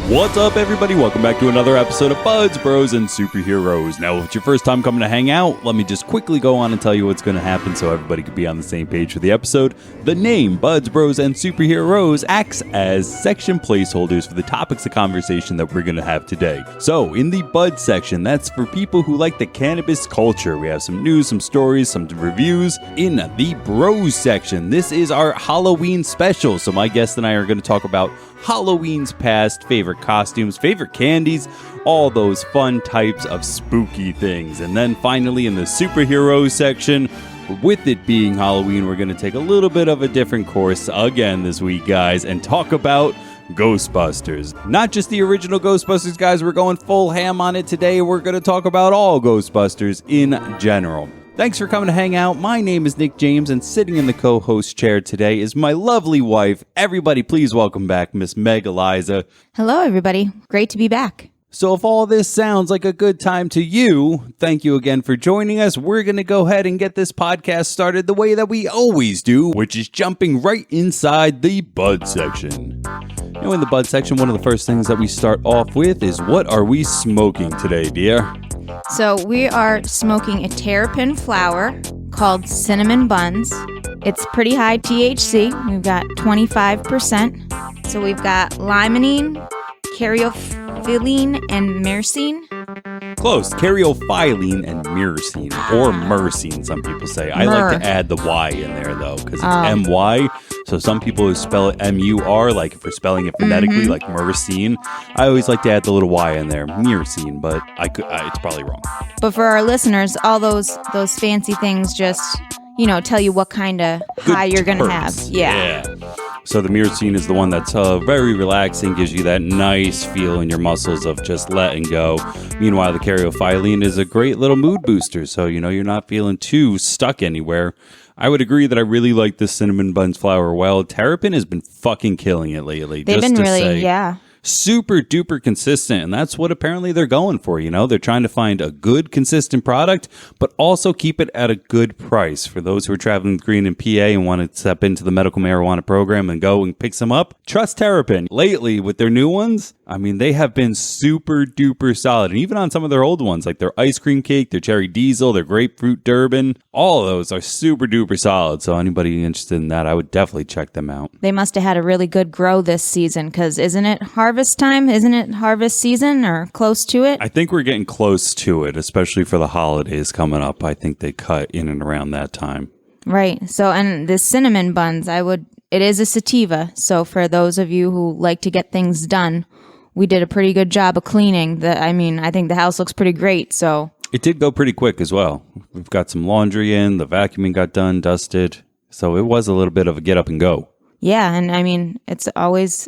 What's up, everybody? Welcome back to another episode of Buds, Bros, and Superheroes. Now, if it's your first time coming to hang out, let me just quickly go on and tell you what's going to happen so everybody can be on the same page for the episode. The name, Buds, Bros, and Superheroes, acts as section placeholders for the topics of conversation that we're going to have today. So, in the Bud section, that's for people who like the cannabis culture. We have some news, some stories, some reviews. In the Bros section, this is our Halloween special. So, my guest and I are going to talk about Halloween's past, favorite costumes, favorite candies, all those fun types of spooky things. And then finally in the superheroes section, with it being Halloween, we're going to take a little bit of a different course again this week, guys, and talk about Ghostbusters. Not just the original Ghostbusters, guys. We're going full ham on it today. We're going to talk about all Ghostbusters in general. Thanks for coming to hang out. My name is Nick James, and sitting in the co-host chair today is my lovely wife. Everybody, please welcome back Miss MegEliza. Hello, everybody. Great to be back. So if all this sounds like a good time to you, thank you again for joining us. We're going to go ahead and get this podcast started the way that we always do, which is jumping right inside the Bud section. Now, in the Bud section, one of the first things that we start off with is, what are we smoking today, dear? So we are smoking a terrapin flower called Cinnamon Buns. It's pretty high THC. We've got 25%. So we've got limonene, caryophyllene, and myrcene. Close. Caryophyllene and myrcene, or myrcene, some people say. I like to add the Y in there, though, because it's M-Y. So some people who spell it M-U-R, like if we're spelling it phonetically, like myrcene. I always like to add the little Y in there, myrcene, but it's probably wrong. But for our listeners, all those fancy things just, tell you what kind of high you're going to have. Yeah. So the myrcene is the one that's very relaxing, gives you that nice feel in your muscles of just letting go. Meanwhile, the caryophyllene is a great little mood booster, so you're not feeling too stuck anywhere. I would agree that I really like this Cinnamon Buns flower. Well, Terrapin has been fucking killing it lately. They've been really, super duper consistent, and that's what apparently they're going for. They're trying to find a good consistent product, but also keep it at a good price. For those who are traveling with Green and PA and want to step into the medical marijuana program and go and pick some up, trust Terrapin. Lately with their new ones, they have been super duper solid. And even on some of their old ones, like their ice cream cake, their cherry diesel, their grapefruit Durban, all of those are super duper solid. So anybody interested in that, I would definitely check them out. They must have had a really good grow this season, because isn't it harvest time? Isn't it harvest season or close to it? I think we're getting close to it, especially for the holidays coming up. I think they cut in and around that time. Right. So, and the Cinnamon Buns, it is a sativa. So for those of you who like to get things done, we did a pretty good job of cleaning. I think the house looks pretty great. So it did go pretty quick as well. We've got some laundry in, the vacuuming got done, dusted. So it was a little bit of a get up and go. Yeah, and it's always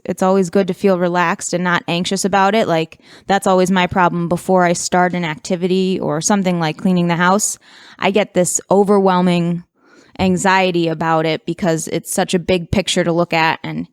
good to feel relaxed and not anxious about it. Like, that's always my problem before I start an activity or something like cleaning the house. I get this overwhelming anxiety about it because it's such a big picture to look at, and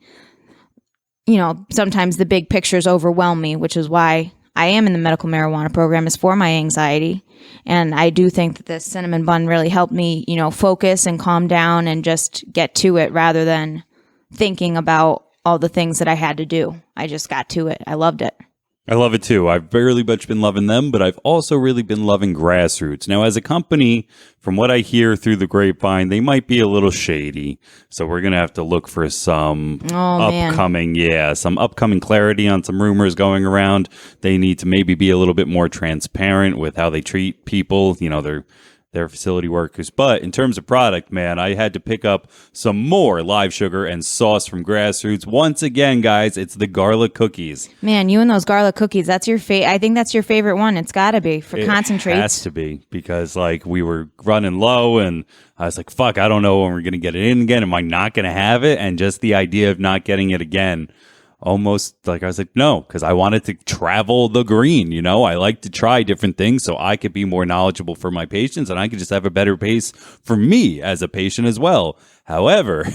sometimes the big pictures overwhelm me, which is why I am in the medical marijuana program, is for my anxiety. And I do think that this Cinnamon Bun really helped me, focus and calm down and just get to it rather than thinking about all the things that I had to do. I just got to it. I loved it. I love it too. I've very much been loving them, but I've also really been loving Grassroots. Now, as a company, from what I hear through the grapevine, they might be a little shady. So we're going to have to look for some upcoming clarity on some rumors going around. They need to maybe be a little bit more transparent with how they treat people, their facility workers. But in terms of product, man, I had to pick up some more live sugar and sauce from Grassroots. Once again, guys, it's the garlic cookies. Man, you and those garlic cookies, that's your I think that's your favorite one. It's got to be for concentrates. It has to be, because we were running low and I was like, fuck, I don't know when we're going to get it in again. Am I not going to have it? And just the idea of not getting it again, almost I was like, no, because I wanted to travel the green. I like to try different things so I could be more knowledgeable for my patients and I could just have a better pace for me as a patient as well. However,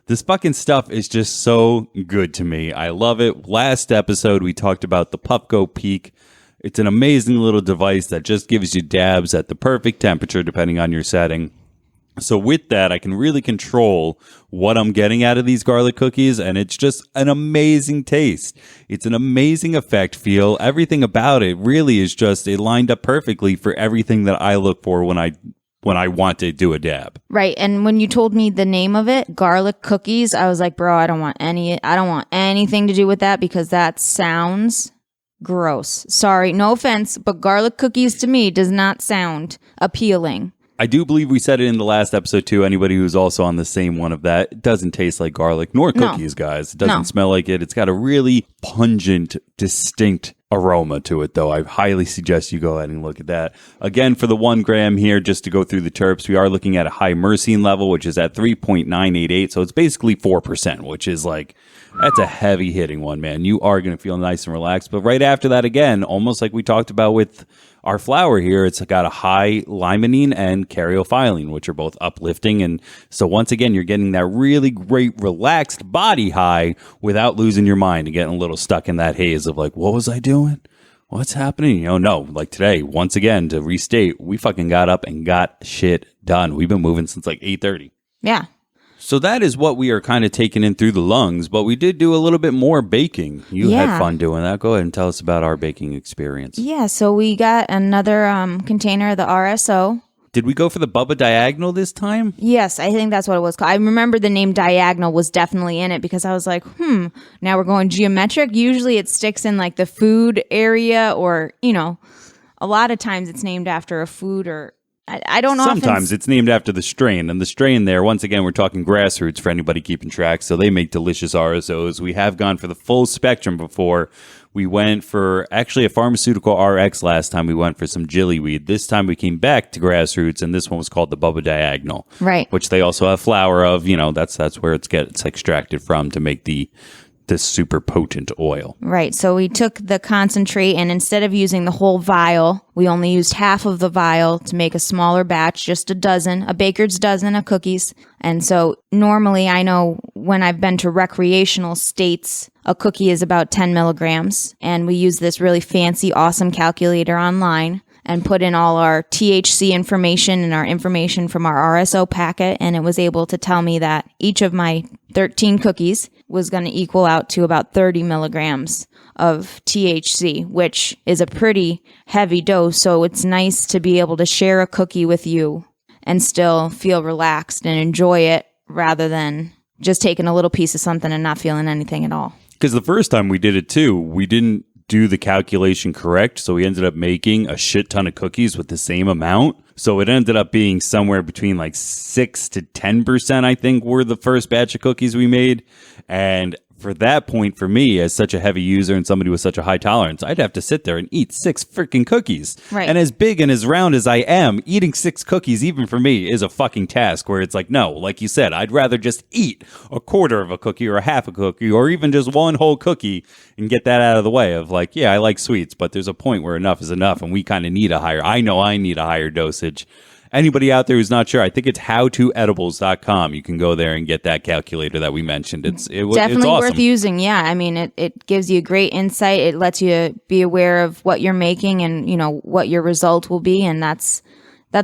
this fucking stuff is just so good to me. I love it. Last episode, we talked about the Puffco Peak. It's an amazing little device that just gives you dabs at the perfect temperature depending on your setting. So with that, I can really control what I'm getting out of these garlic cookies, and it's just an amazing taste. It's an amazing effect, feel. Everything about it really is just, it lined up perfectly for everything that I look for when I want to do a dab. Right. And when you told me the name of it, garlic cookies, I was like, bro, I don't want anything to do with that because that sounds gross. Sorry, no offense, but garlic cookies to me does not sound appealing. I do believe we said it in the last episode too. Anybody who's also on the same one of that, it doesn't taste like garlic nor cookies, guys. It doesn't smell like it. It's got a really pungent, distinct aroma to it, though. I highly suggest you go ahead and look at that. Again, for the 1 gram here, just to go through the terps, we are looking at a high myrcene level, which is at 3.988. So it's basically 4%, which is like, that's a heavy hitting one, man. You are going to feel nice and relaxed. But right after that, again, almost like we talked about with our flower here, it's got a high limonene and caryophyllene, which are both uplifting. And so once again, you're getting that really great relaxed body high without losing your mind and getting a little stuck in that haze of like, what was I doing? What's happening? No, like today, once again, to restate, we fucking got up and got shit done. We've been moving since like 8:30. Yeah. So that is what we are kind of taking in through the lungs, but we did do a little bit more baking. You had fun doing that. Go ahead and tell us about our baking experience. Yeah, so we got another container of the RSO. Did we go for the Bubba Diagonal this time? Yes, I think that's what it was called. I remember the name Diagonal was definitely in it because I was like, now we're going geometric. Usually it sticks in like the food area or, a lot of times it's named after a food or I don't know. Sometimes it's named after the strain, and the strain there, once again, we're talking grassroots for anybody keeping track, so they make delicious RSOs. We have gone for the full spectrum before. We went for actually a pharmaceutical RX last time. We went for some jillyweed. This time we came back to grassroots, and this one was called the Bubba Diagonal. Right. Which they also have flour of, that's where it's extracted from to make this super potent oil. Right. So we took the concentrate and instead of using the whole vial, we only used half of the vial to make a smaller batch, just a baker's dozen of cookies. And so normally I know when I've been to recreational states, a cookie is about 10 milligrams. And we use this really fancy, awesome calculator online and put in all our THC information and our information from our RSO packet. And it was able to tell me that each of my 13 cookies was going to equal out to about 30 milligrams of THC, which is a pretty heavy dose. So it's nice to be able to share a cookie with you and still feel relaxed and enjoy it rather than just taking a little piece of something and not feeling anything at all. Because the first time we did it too, we didn't do the calculation correct. So we ended up making a shit ton of cookies with the same amount. So it ended up being somewhere between like 6 to 10%, I think, were the first batch of cookies we made. And for that point, for me, as such a heavy user and somebody with such a high tolerance, I'd have to sit there and eat 6 freaking cookies. Right. And as big and as round as I am, eating 6 cookies, even for me, is a fucking task where it's like, no, like you said, I'd rather just eat a quarter of a cookie or a half a cookie or even just one whole cookie and get that out of the way of like, yeah, I like sweets, but there's a point where enough is enough and we kind of need I need a higher dosage. Anybody out there who's not sure, I think it's howtoedibles.com. You can go there and get that calculator that we mentioned. It's definitely awesome. Worth using. Yeah. I mean, it gives you great insight. It lets you be aware of what you're making and, what your result will be. And that's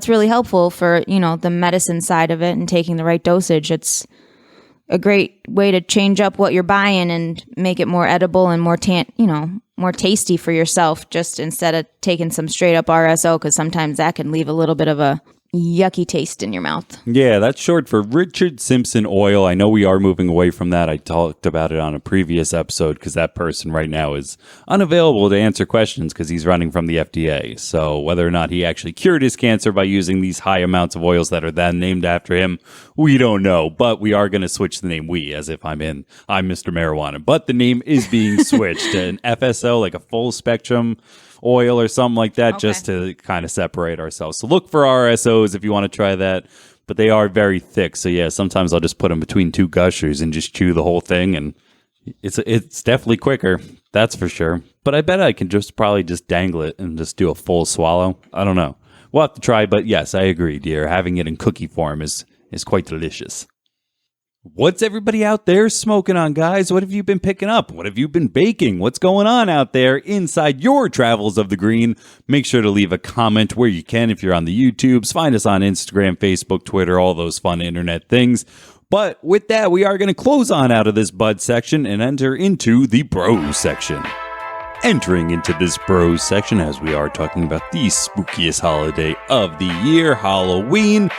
really helpful for, the medicine side of it and taking the right dosage. It's a great way to change up what you're buying and make it more edible and more tasty for yourself, just instead of taking some straight up RSO, because sometimes that can leave a little bit of a yucky taste in your mouth. Yeah, that's short for Richard Simpson oil. I know we are moving away from that. I talked about it on a previous episode because that person right now is unavailable to answer questions because he's running from the FDA. So whether or not he actually cured his cancer by using these high amounts of oils that are then named after him, we don't know. But we are going to switch the name we, as if I'm Mr. Marijuana. But the name is being switched to an FSO, like a full spectrum oil or something like that, just to kind of separate ourselves. So look for RSOs if you want to try that, but they are very thick. So yeah, sometimes I'll just put them between 2 gushers and just chew the whole thing, and it's definitely quicker, that's for sure. But I bet I can probably just dangle it and just do a full swallow. I don't know. We'll have to try, but yes, I agree, dear. Having it in cookie form is quite delicious. What's everybody out there smoking on, guys? What have you been picking up? What have you been baking? What's going on out there inside your travels of the green? Make sure to leave a comment where you can if you're on the YouTubes. Find us on Instagram, Facebook, Twitter, all those fun internet things. But with that, we are going to close on out of this Bud section and enter into the Bros section. Entering into this Bros section, as we are talking about the spookiest holiday of the year, Halloween.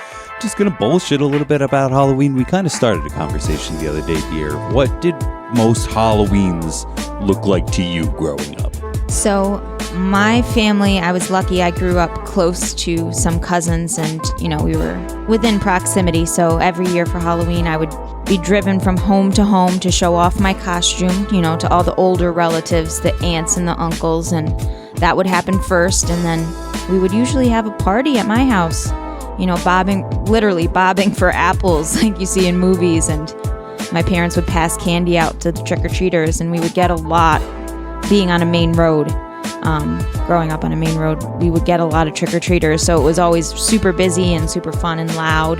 Just gonna bullshit a little bit about Halloween. We kind of started a conversation the other day here. What did most Halloweens look like to you growing up? So my family, I was lucky. I grew up close to some cousins and, we were within proximity. So every year for Halloween, I would be driven from home to show off my costume, to all the older relatives, the aunts and the uncles. And that would happen first. And then we would usually have a party at my house. Literally bobbing for apples like you see in movies. And my parents would pass candy out to the trick-or-treaters, and we would get a lot. Being on a main road, growing up on a main road, we would get a lot of trick-or-treaters. So it was always super busy and super fun and loud.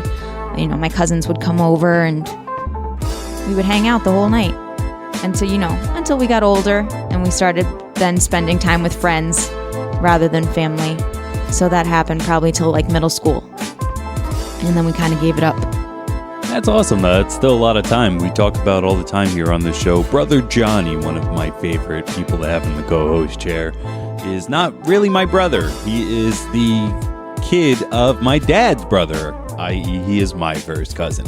My cousins would come over, and we would hang out the whole night. And so, until we got older, and we started then spending time with friends rather than family. So that happened probably till like middle school. And then we kind of gave it up. That's awesome. That's still a lot of time. We talk about all the time here on the show. Brother Johnny, one of my favorite people to have in the co-host chair, is not really my brother. He is the kid of my dad's brother, i.e. he is my first cousin.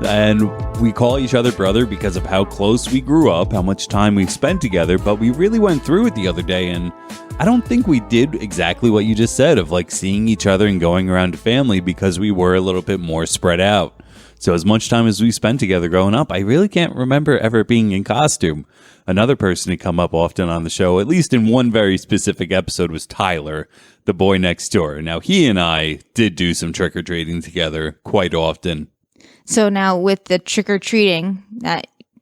And we call each other brother because of how close we grew up, how much time we spent together, but we really went through it the other day, and I don't think we did exactly what you just said of like seeing each other and going around to family because we were a little bit more spread out. So as much time as we spent together growing up, I really can't remember ever being in costume. Another person to come up often on the show, at least in one very specific episode, was Tyler, the boy next door. Now, he and I did do some trick-or-treating together quite often. So now with the trick-or-treating,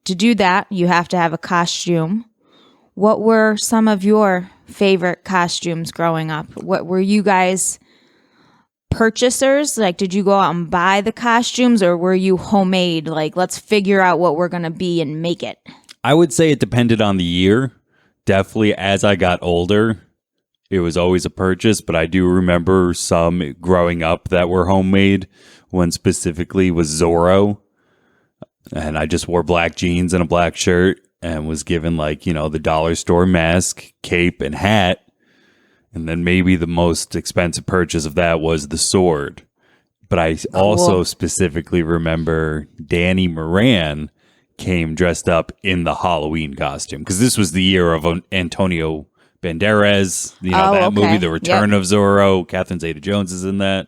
to do that, you have to have a costume. What were some of your favorite costumes growing up? What were you guys purchasers? Like, did you go out and buy the costumes, or were you homemade? Like, let's figure out what we're going to be and make it. I would say it depended on the year. Definitely as I got older, it was always a purchase, but I do remember some growing up that were homemade. One specifically was Zorro, and I just wore black jeans and a black shirt and was given the dollar store mask, cape, and hat. And then maybe the most expensive purchase of that was the sword. But I also specifically remember Danny Moran came dressed up in the Halloween costume, because this was the year of Antonio Banderas, that movie, The Return of Zorro. Catherine Zeta-Jones is in that.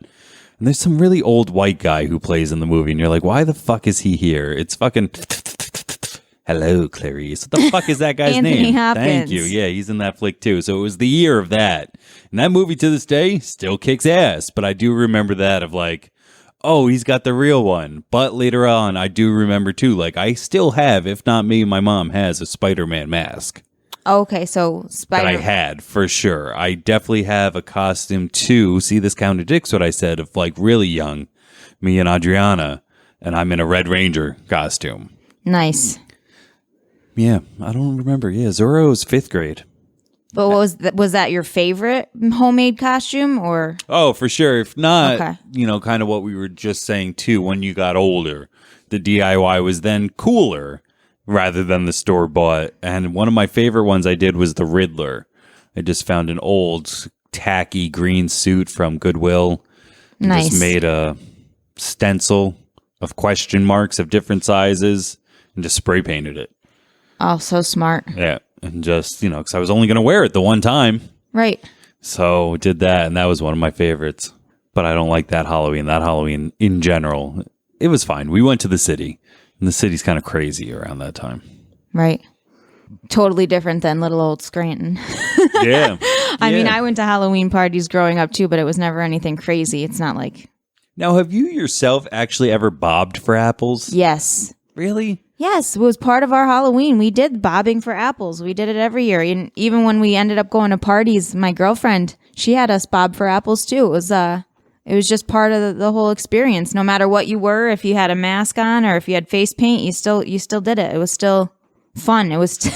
And there's some really old white guy who plays in the movie, and you're like, why the fuck is he here? It's fucking... Hello, Clarice. What the fuck is that guy's Anthony name? Hopkins. Thank you. Yeah, he's in that flick too. So it was the year of that. And that movie to this day still kicks ass. But I do remember that of he's got the real one. But later on, I do remember too, I still have, if not me, my mom has a Spider-Man mask. Okay, so That I had, for sure. I definitely have a costume too. See, this contradicts what I said of really young, me and Adriana. And I'm in a Red Ranger costume. Nice. Yeah, I don't remember. Yeah, Zorro's 5th grade. But was that your favorite homemade costume, or? Oh, for sure. If not, okay. Kind of what we were just saying too, when you got older, the DIY was then cooler rather than the store-bought. And one of my favorite ones I did was the Riddler. I just found an old tacky green suit from Goodwill. Nice. Just made a stencil of question marks of different sizes and just spray painted it. Oh, so smart. Yeah. And just, because I was only going to wear it the one time. Right. So did that, and that was one of my favorites. But I don't like that Halloween. That Halloween in general, it was fine. We went to the city, and the city's kind of crazy around that time. Right. Totally different than little old Scranton. Yeah. I mean, I went to Halloween parties growing up too, but it was never anything crazy. It's not like... Now, have you yourself actually ever bobbed for apples? Yes. Really? Yes, it was part of our Halloween. We did bobbing for apples. We did it every year. And even when we ended up going to parties, my girlfriend, she had us bob for apples too. It It was just part of the whole experience. No matter what you were, if you had a mask on or if you had face paint, you still did it. It was still fun. It was,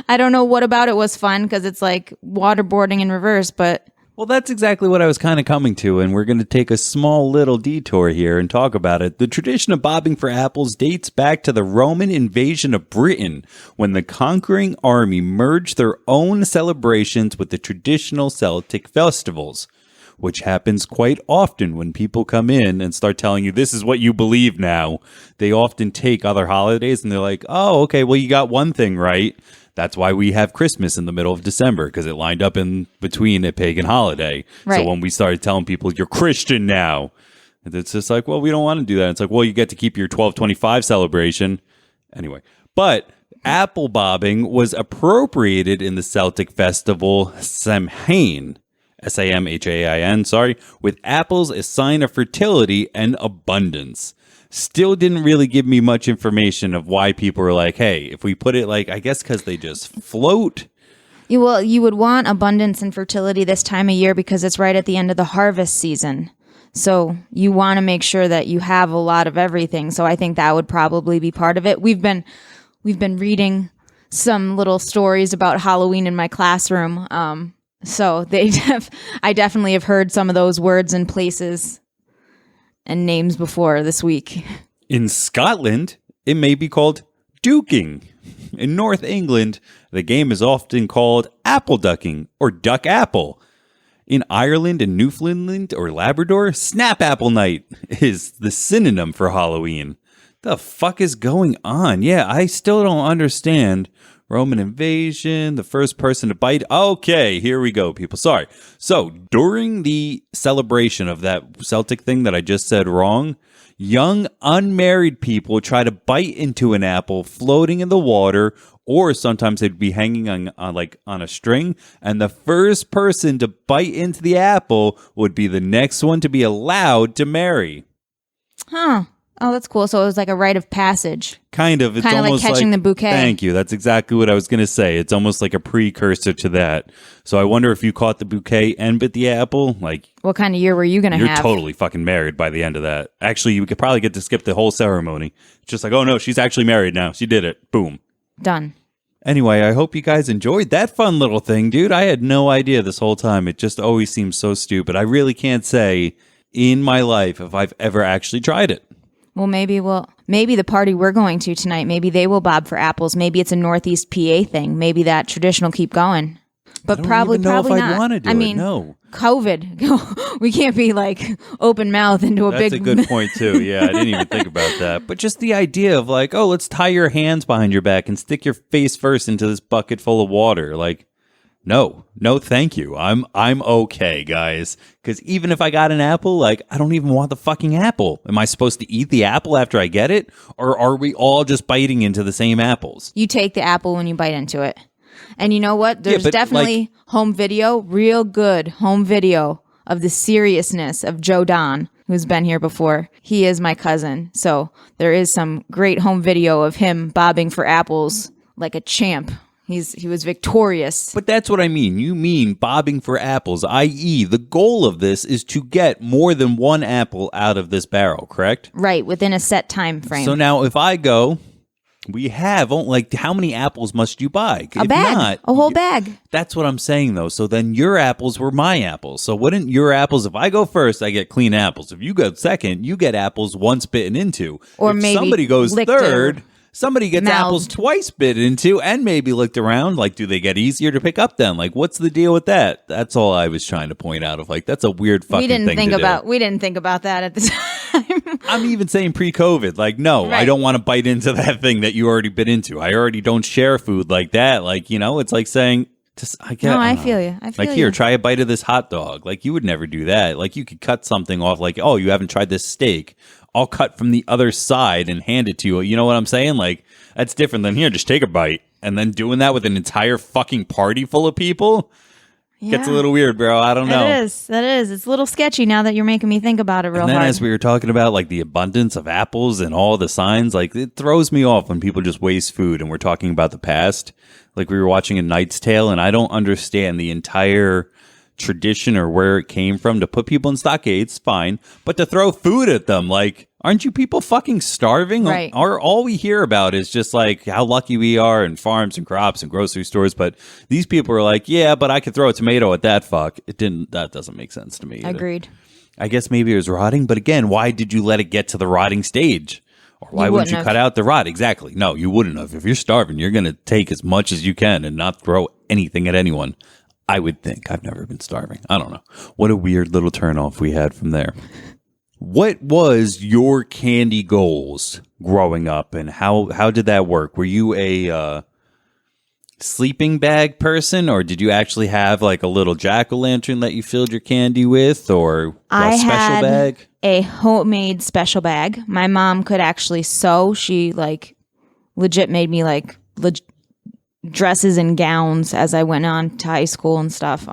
I don't know what about it was fun because it's like waterboarding in reverse, but. Well, that's exactly what I was kind of coming to, and we're going to take a small little detour here and talk about it. The tradition of bobbing for apples dates back to the Roman invasion of Britain, when the conquering army merged their own celebrations with the traditional Celtic festivals, which happens quite often when people come in and start telling you this is what you believe now. They often take other holidays and they're like, oh, okay, well, you got one thing right. That's why we have Christmas in the middle of December, because it lined up in between a pagan holiday. Right. So when we started telling people, you're Christian now, it's just like, well, we don't want to do that. It's like, well, you get to keep your 12/25 celebration. Anyway, but apple bobbing was appropriated in the Celtic festival Samhain, Samhain, with apples a sign of fertility and abundance. Still didn't really give me much information of why people were like, hey, if we put it like, I guess because they just float. You would want abundance and fertility this time of year because it's right at the end of the harvest season. So you want to make sure that you have a lot of everything. So I think that would probably be part of it. We've been reading some little stories about Halloween in my classroom. So I definitely have heard some of those words and places and names before this week. In Scotland, it may be called duking. In North England, the game is often called apple ducking or duck apple. In Ireland and Newfoundland or Labrador, snap apple night is the synonym for Halloween. The fuck is going on? Yeah, I still don't understand. Roman invasion, the first person to bite. Okay, here we go, people. Sorry. So, during the celebration of that Celtic thing that I just said wrong, young unmarried people try to bite into an apple floating in the water, or sometimes they'd be hanging on a string, and the first person to bite into the apple would be the next one to be allowed to marry. Huh. Oh, that's cool. So it was like a rite of passage. Kind of. It's kind of almost like catching the bouquet. Thank you. That's exactly what I was going to say. It's almost like a precursor to that. So I wonder if you caught the bouquet and bit the apple. Like, what kind of year were you going to have? You're totally fucking married by the end of that. Actually, you could probably get to skip the whole ceremony. It's just like, oh no, she's actually married now. She did it. Boom. Done. Anyway, I hope you guys enjoyed that fun little thing, dude. I had no idea this whole time. It just always seems so stupid. I really can't say in my life if I've ever actually tried it. Well, maybe the party we're going to tonight, maybe they will bob for apples. Maybe it's a Northeast PA thing. Maybe that tradition will keep going. But probably not. I'd want to do it. No. COVID. We can't be like open mouth into a big... That's a good point, too. Yeah, I didn't even think about that. But just the idea of like, oh, let's tie your hands behind your back and stick your face first into this bucket full of water. Like, no, thank you. I'm okay, guys. Because even if I got an apple, like, I don't even want the fucking apple. Am I supposed to eat the apple after I get it? Or are we all just biting into the same apples? You take the apple when you bite into it. And you know what? There's definitely home video, real good home video of the seriousness of Joe Don, who's been here before. He is my cousin. So there is some great home video of him bobbing for apples like a champ. He was victorious. But that's what I mean. You mean bobbing for apples, i.e. the goal of this is to get more than one apple out of this barrel, correct? Right, within a set time frame. So now if I go, we have, like, how many apples must you buy? A bag, a whole bag. That's what I'm saying, though. So then your apples were my apples. So wouldn't your apples, if I go first, I get clean apples. If you go second, you get apples once bitten into. Or if maybe somebody goes third... Somebody gets mouthed. apples twice bit into and maybe looked around. Like, do they get easier to pick up then? Like, what's the deal with that? That's all I was trying to point out of like, that's a weird fucking thing to do. We didn't think about that at the time. I'm even saying pre-COVID. Like, no, right. I don't want to bite into that thing that you already bit into. I already don't share food like that. Like, you know, it's like saying... I feel you. Like, here, try a bite of this hot dog. Like, you would never do that. Like, you could cut something off. Like, oh, you haven't tried this steak. I'll cut from the other side and hand it to you. You know what I'm saying? Like, that's different than here. Just take a bite. And then doing that with an entire fucking party full of people gets a little weird, bro. I don't know. That is. It's a little sketchy now that you're making me think about it real hard. And then as we were talking about, like, the abundance of apples and all the signs, like, it throws me off when people just waste food and we're talking about the past. Like, we were watching A Knight's Tale, and I don't understand the entire tradition or where it came from to put people in stockades, fine. But to throw food at them, like, aren't you people fucking starving? Right. Or all we hear about is just like how lucky we are in farms and crops and grocery stores. But these people are like, yeah, but I could throw a tomato at that fuck. That doesn't make sense to me either. Agreed. I guess maybe it was rotting. But again, why did you let it get to the rotting stage? Or why wouldn't you cut out the rot? Exactly. No, you wouldn't have. If you're starving, you're going to take as much as you can and not throw anything at anyone. I would think. I've never been starving. I don't know. What a weird little turnoff we had from there. What was your candy goals growing up, and how did that work? Were you a sleeping bag person, or did you actually have like a little jack-o'-lantern that you filled your candy with, or a special bag? A homemade special bag. My mom could actually sew. She like legit made me like dresses and gowns as I went on to high school and stuff.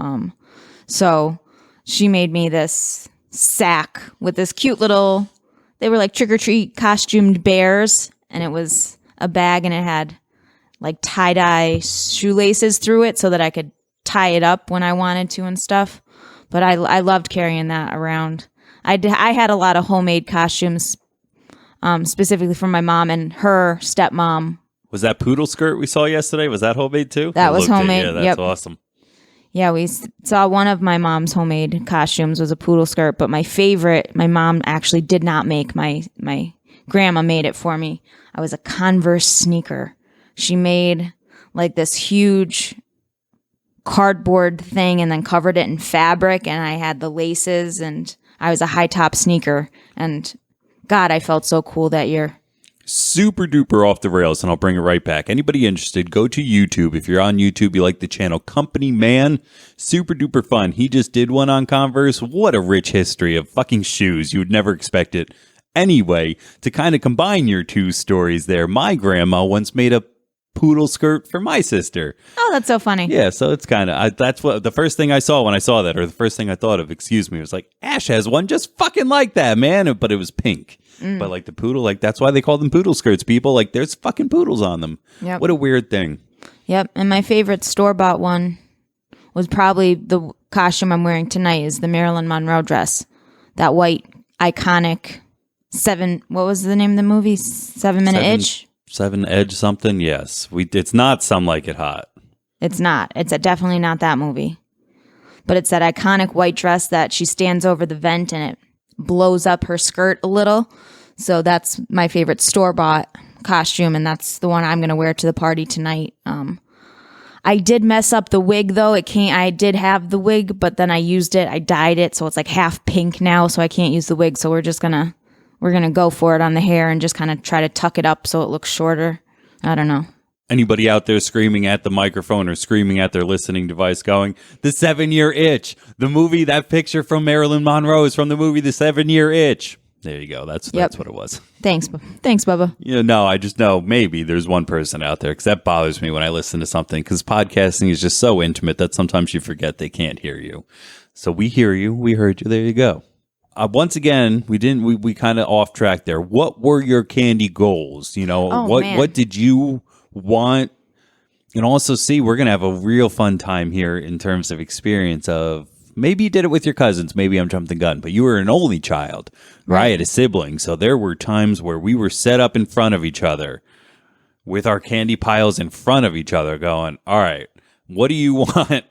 So she made me this sack with this cute little, they were like trick-or-treat costumed bears, and it was a bag and it had like tie-dye shoelaces through it so that I could tie it up when I wanted to and stuff. But I loved carrying that around. I had a lot of homemade costumes, specifically from my mom and her stepmom. Was that poodle skirt we saw yesterday? Was that homemade too? That was homemade. Yeah, that's awesome. Yeah, we saw one of my mom's homemade costumes was a poodle skirt, but my favorite, my mom actually did not make. My grandma made it for me. I was a Converse sneaker. She made like this huge cardboard thing and then covered it in fabric, and I had the laces, and I was a high top sneaker, and God, I felt so cool that year. Super duper off the rails, and I'll bring it right back. Anybody interested, go to YouTube. If you're on YouTube, you like the channel Company Man, super duper fun. He just did one on Converse. What a rich history of fucking shoes. You would never expect it. Anyway, to kind of combine your two stories there, my grandma once made a poodle skirt for my sister. Oh, that's so funny. Yeah, so it's kind of, that's what the first thing I saw when I saw that, or the first thing I thought of, was like, Ash has one just fucking like that, man. But it was pink. But like the poodle, like that's why they call them poodle skirts, people. Like there's fucking poodles on them. Yep. What a weird thing. Yep. And my favorite store-bought one was probably the costume I'm wearing tonight is the Marilyn Monroe dress. That white, iconic what was the name of the movie? 7 Minute Itch? 7 Edge something, yes. It's not Some Like It Hot. It's not. It's definitely not that movie. But it's that iconic white dress that she stands over the vent and it blows up her skirt a little. So that's my favorite store-bought costume, and that's the one I'm going to wear to the party tonight. I did mess up the wig, though. I did have the wig, but then I used it. I dyed it, so it's like half pink now, so I can't use the wig. So we're going to go for it on the hair and just kind of try to tuck it up so it looks shorter. I don't know. Anybody out there screaming at the microphone or screaming at their listening device going, the 7-Year Itch, the movie, that picture from Marilyn Monroe is from the movie The 7-Year Itch. There you go. That's what it was. Thanks, Bubba. No, I just know maybe there's one person out there, because that bothers me when I listen to something, because podcasting is just so intimate that sometimes you forget they can't hear you. So we hear you. We heard you. There you go. Once again, we kind of off track there. What were your candy goals? What did you want? And also, we're going to have a real fun time here in terms of experience of, maybe you did it with your cousins. Maybe I'm jumping the gun, but you were an only child, right? I had a sibling. So there were times where we were set up in front of each other with our candy piles in front of each other going, all right, what do you want?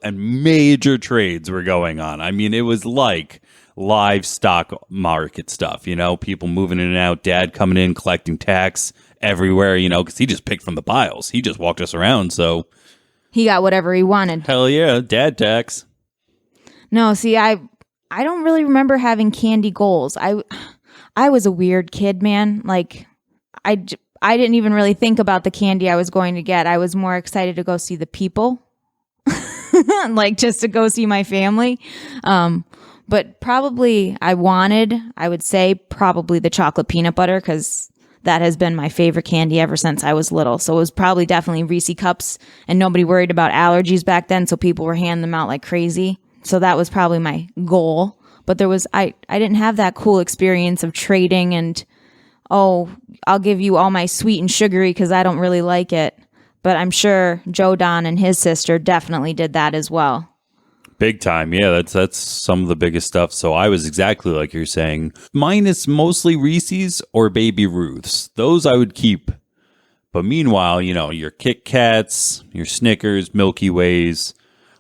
And major trades were going on. I mean, it was like livestock market stuff, people moving in and out, dad coming in, collecting tax everywhere, because he just picked from the piles. He just walked us around. So he got whatever he wanted. Hell yeah. Dad tax. No, see, I don't really remember having candy goals. I was a weird kid, man. Like I didn't even really think about the candy I was going to get. I was more excited to go see the people, like just to go see my family. But probably I would say probably the chocolate peanut butter, because that has been my favorite candy ever since I was little. So it was probably definitely Reese Cups, and nobody worried about allergies back then, so people were handing them out like crazy. So that was probably my goal. But I didn't have that cool experience of trading and, I'll give you all my sweet and sugary because I don't really like it. But I'm sure Joe Don and his sister definitely did that as well. Big time. Yeah, that's some of the biggest stuff. So I was exactly like you're saying. Mine is mostly Reese's or Baby Ruths. Those I would keep. But meanwhile, your Kit Kats, your Snickers, Milky Ways,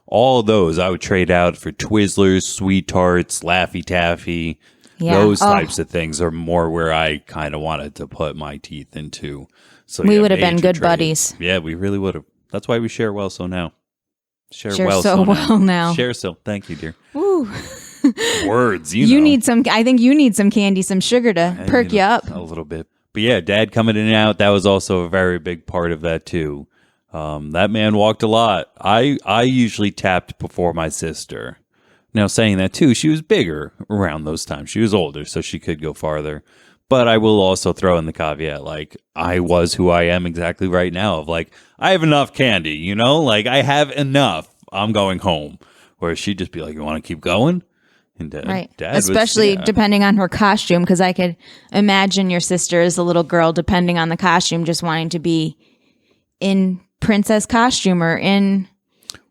all of those I would trade out for Twizzlers, Sweet Tarts, Laffy Taffy. Yeah. Those types of things are more where I kind of wanted to put my teeth into. So we would have been good trade. buddies. Yeah, we really would have. That's why we share well so now. Share so well now. Share so. Thank you, dear. Ooh. Words, you need some. I think you need some candy, some sugar to perk you up a little bit. But yeah, Dad coming in and out. That was also a very big part of that too. That man walked a lot. I usually tapped before my sister. Now saying that too, she was bigger around those times. She was older, so she could go farther. But I will also throw in the caveat, like, I was who I am exactly right now of like, I have enough candy, like I have enough. I'm going home. Whereas she'd just be like, you want to keep going? And Dad especially depending on her costume, because I could imagine your sister as a little girl, depending on the costume, just wanting to be in princess costume or in...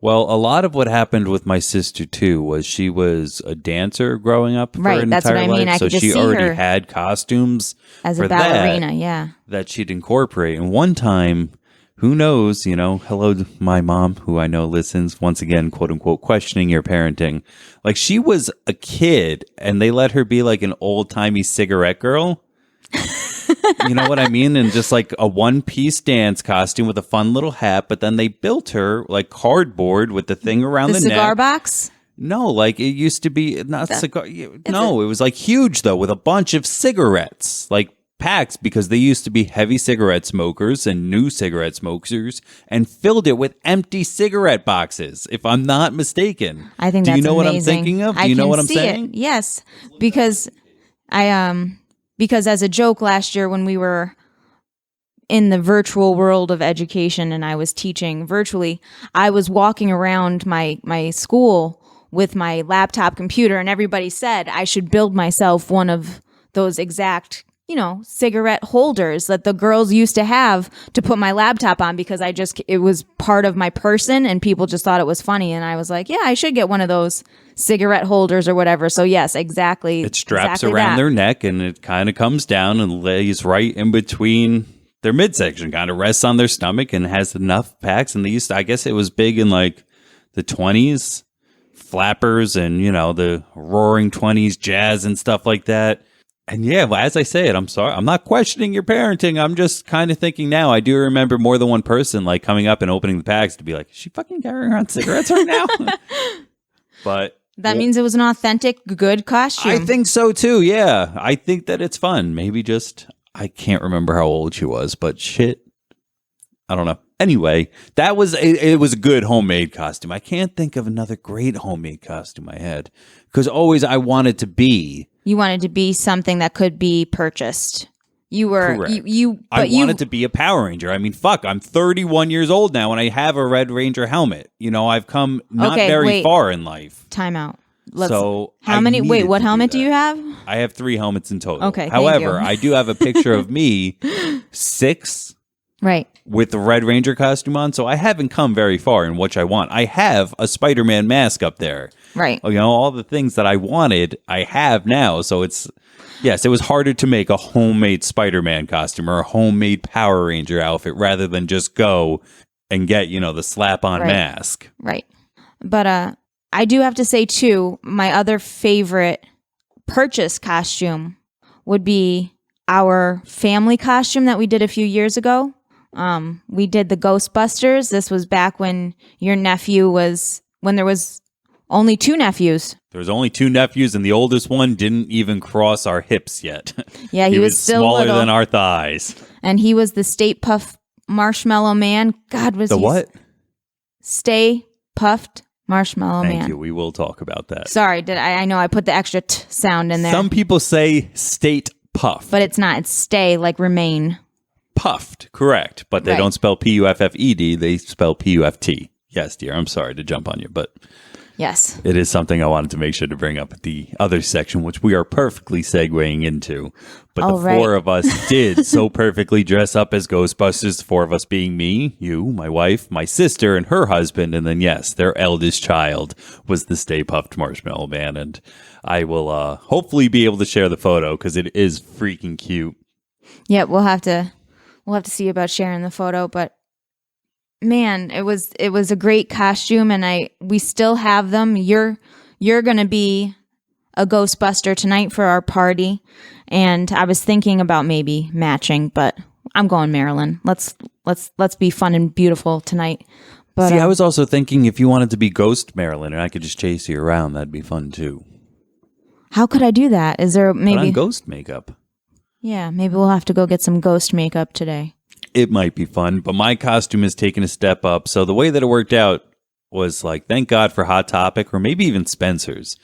Well, a lot of what happened with my sister too was she was a dancer growing up for her that's entire what I mean. life, so she already had costumes as a ballerina, that she'd incorporate. And one time, who knows, hello to my mom, who I know listens, once again, quote unquote, questioning your parenting. Like, she was a kid and they let her be like an old timey cigarette girl. You know what I mean? And just like a one-piece dance costume with a fun little hat, but then they built her like cardboard with the thing around the neck. The cigar box? No, like it used to be not cigar. No, it was like huge though, with a bunch of cigarettes, like packs, because they used to be heavy cigarette smokers and new cigarette smokers, and filled it with empty cigarette boxes. If I'm not mistaken, I think. Do that's you know amazing. What I'm thinking of? Do you know what I'm saying? Yes, because Because as a joke last year when we were in the virtual world of education and I was teaching virtually, I was walking around my school with my laptop computer and everybody said I should build myself one of those exact, cigarette holders that the girls used to have to put my laptop on because it was part of my person and people just thought it was funny. And I was like, yeah, I should get one of those cigarette holders or whatever. So yes, exactly. It straps around their neck and it kind of comes down and lays right in between their midsection, kind of rests on their stomach and has enough packs. And they used to, I guess it was big in like the 20s, flappers and, the roaring 20s jazz and stuff like that. And yeah, well, as I say it, I'm sorry. I'm not questioning your parenting. I'm just kind of thinking now. I do remember more than one person like coming up and opening the packs to be like, is she fucking carrying around cigarettes right now? But that means it was an authentic, good costume. I think so too. Yeah. I think that it's fun. Maybe I can't remember how old she was, but shit. I don't know. Anyway, it was a good homemade costume. I can't think of another great homemade costume I had because always I wanted to be. You wanted to be something that could be purchased. You were correct. I wanted to be a Power Ranger. I mean, fuck, I'm 31 years old now and I have a Red Ranger helmet. I've come not very far in life. Time out. What helmet do you have? I have 3 helmets in total. Okay. However, I do have a picture of me 6 right with the Red Ranger costume on, so I haven't come very far in which I want. I have a Spider-Man mask up there. Right. All the things that I wanted, I have now. So it was harder to make a homemade Spider-Man costume or a homemade Power Ranger outfit rather than just go and get, the slap-on mask. Right. But I do have to say, too, my other favorite purchase costume would be our family costume that we did a few years ago. We did the Ghostbusters. This was back when your nephew when there was only 2 nephews. There was only 2 nephews, and the oldest one didn't even cross our hips yet. Yeah, he was still smaller little. Than our thighs. And he was the Stay Puft Marshmallow Man. God, was the he what? Stay Puft Marshmallow Man. Thank you. We will talk about that. Sorry, I know I put the extra t sound in there. Some people say state puff. But it's not. It's stay, like remain. Puffed, correct. But they don't spell Puffed. They spell Puft. Yes, dear. I'm sorry to jump on you, but Yes. It is something I wanted to make sure to bring up at the other section, which we are perfectly segueing into. But the four of us did so perfectly dress up as Ghostbusters, the four of us being me, you, my wife, my sister, and her husband. And then, yes, their eldest child was the Stay Puft Marshmallow Man. And I will hopefully be able to share the photo because it is freaking cute. Yeah, we'll have to see about sharing the photo, but man, it was a great costume, and we still have them. You're gonna be a Ghostbuster tonight for our party, and I was thinking about maybe matching, but I'm going Marilyn. Let's be fun and beautiful tonight. But see, I was also thinking if you wanted to be Ghost Marilyn, and I could just chase you around, that'd be fun too. How could I do that? Is there maybe put on ghost makeup? Yeah, maybe we'll have to go get some ghost makeup today. It might be fun, but my costume has taken a step up. So the way that it worked out was like, thank God for Hot Topic or maybe even Spencer's.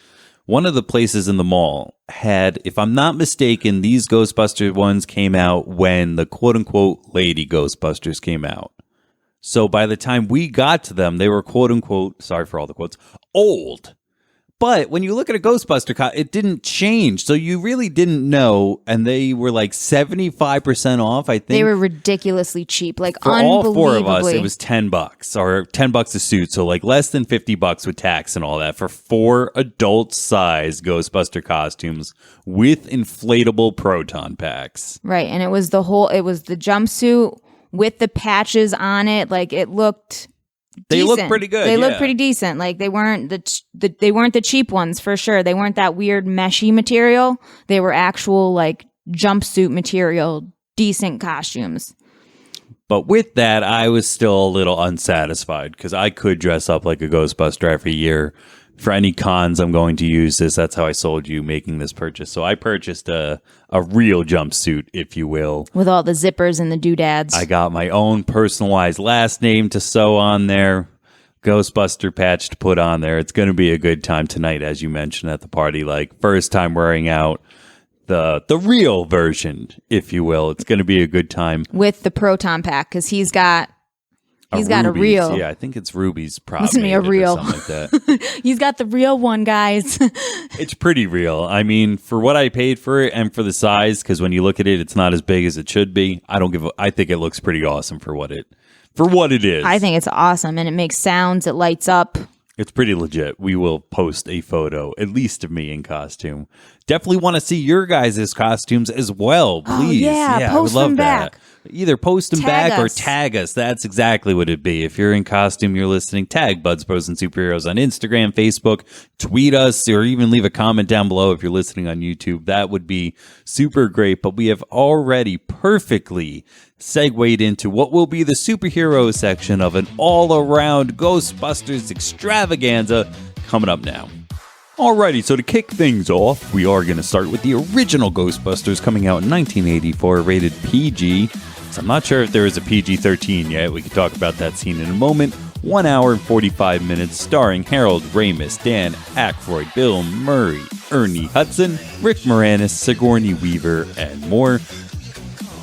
One of the places in the mall had, if I'm not mistaken, these Ghostbusters ones came out when the quote-unquote Lady Ghostbusters came out. So by the time we got to them, they were quote-unquote, sorry for all the quotes, old. But when you look at a Ghostbuster, it didn't change. So you really didn't know. And they were like 75% off, I think. They were ridiculously cheap. Like, for unbelievably. all four of us, it was $10 or $10 a suit. So like less than $50 with tax and all that for 4 adult size Ghostbuster costumes with inflatable proton packs. Right. And it was the jumpsuit with the patches on it. Like, it looked... They decent. look pretty good. They look pretty decent. Like, they weren't the cheap ones for sure. They weren't that weird meshy material. They were actual like jumpsuit material, decent costumes. But with that, I was still a little unsatisfied because I could dress up like a Ghostbuster every year. For any cons I'm going to use this. That's how I sold you making this purchase. So I purchased a real jumpsuit, if you will. With all the zippers and the doodads. I got my own personalized last name to sew on there. Ghostbuster patch to put on there. It's going to be a good time tonight, as you mentioned at the party. Like, first time wearing out the real version, if you will. It's going to be a good time. With the proton pack, because he's got a real. Yeah, I think it's Ruby's prop. Listen to me, a real. Or something like that. He's got the real one, guys. It's pretty real. I mean, for what I paid for it and for the size, because when you look at it, it's not as big as it should be. I think it looks pretty awesome for what it is. I think it's awesome, and it makes sounds. It lights up. It's pretty legit. We will post a photo, at least of me in costume. Definitely want to see your guys' costumes as well, please. Oh, yeah, post I would love them that. back. Either post them Tag back or us. tag us. That's exactly what it'd be. If you're in costume, you're listening, tag Buds, Bros, and Superheroes on Instagram, Facebook, tweet us, or even leave a comment down below if you're listening on YouTube. That would be super great. But we have already perfectly segued into what will be the superhero section of an all-around Ghostbusters extravaganza coming up now. Alrighty, so to kick things off, we are going to start with the original Ghostbusters coming out in 1984, rated PG. So I'm not sure if there is a PG-13 yet. We can talk about that scene in a moment. 1 hour and 45 minutes, starring Harold Ramis, Dan Aykroyd, Bill Murray, Ernie Hudson, Rick Moranis, Sigourney Weaver, and more.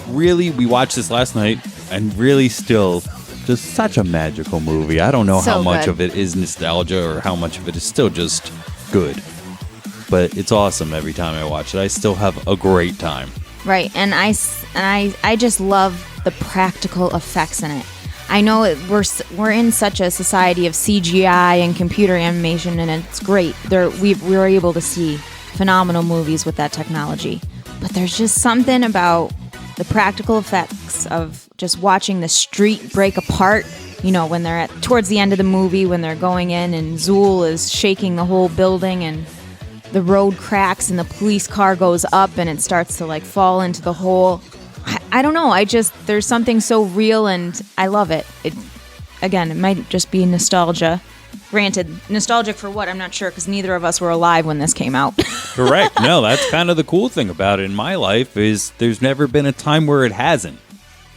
Really, we watched this last night, and really still just such a magical movie. I don't know how much of it is nostalgia or how much of it is still just good. But it's awesome every time I watch it. I still have a great time. Right, and I just love the practical effects in it. I know we're in such a society of CGI and computer animation, and it's great. We were able to see phenomenal movies with that technology. But there's just something about the practical effects of just watching the street break apart. You know, when they're towards the end of the movie, when they're going in and Zool is shaking the whole building and the road cracks and the police car goes up and it starts to like fall into the hole. I don't know. There's something so real and I love it. It might just be nostalgia. Granted, nostalgic for what? I'm not sure because neither of us were alive when this came out. Correct. No, that's kind of the cool thing about it in my life is there's never been a time where it hasn't.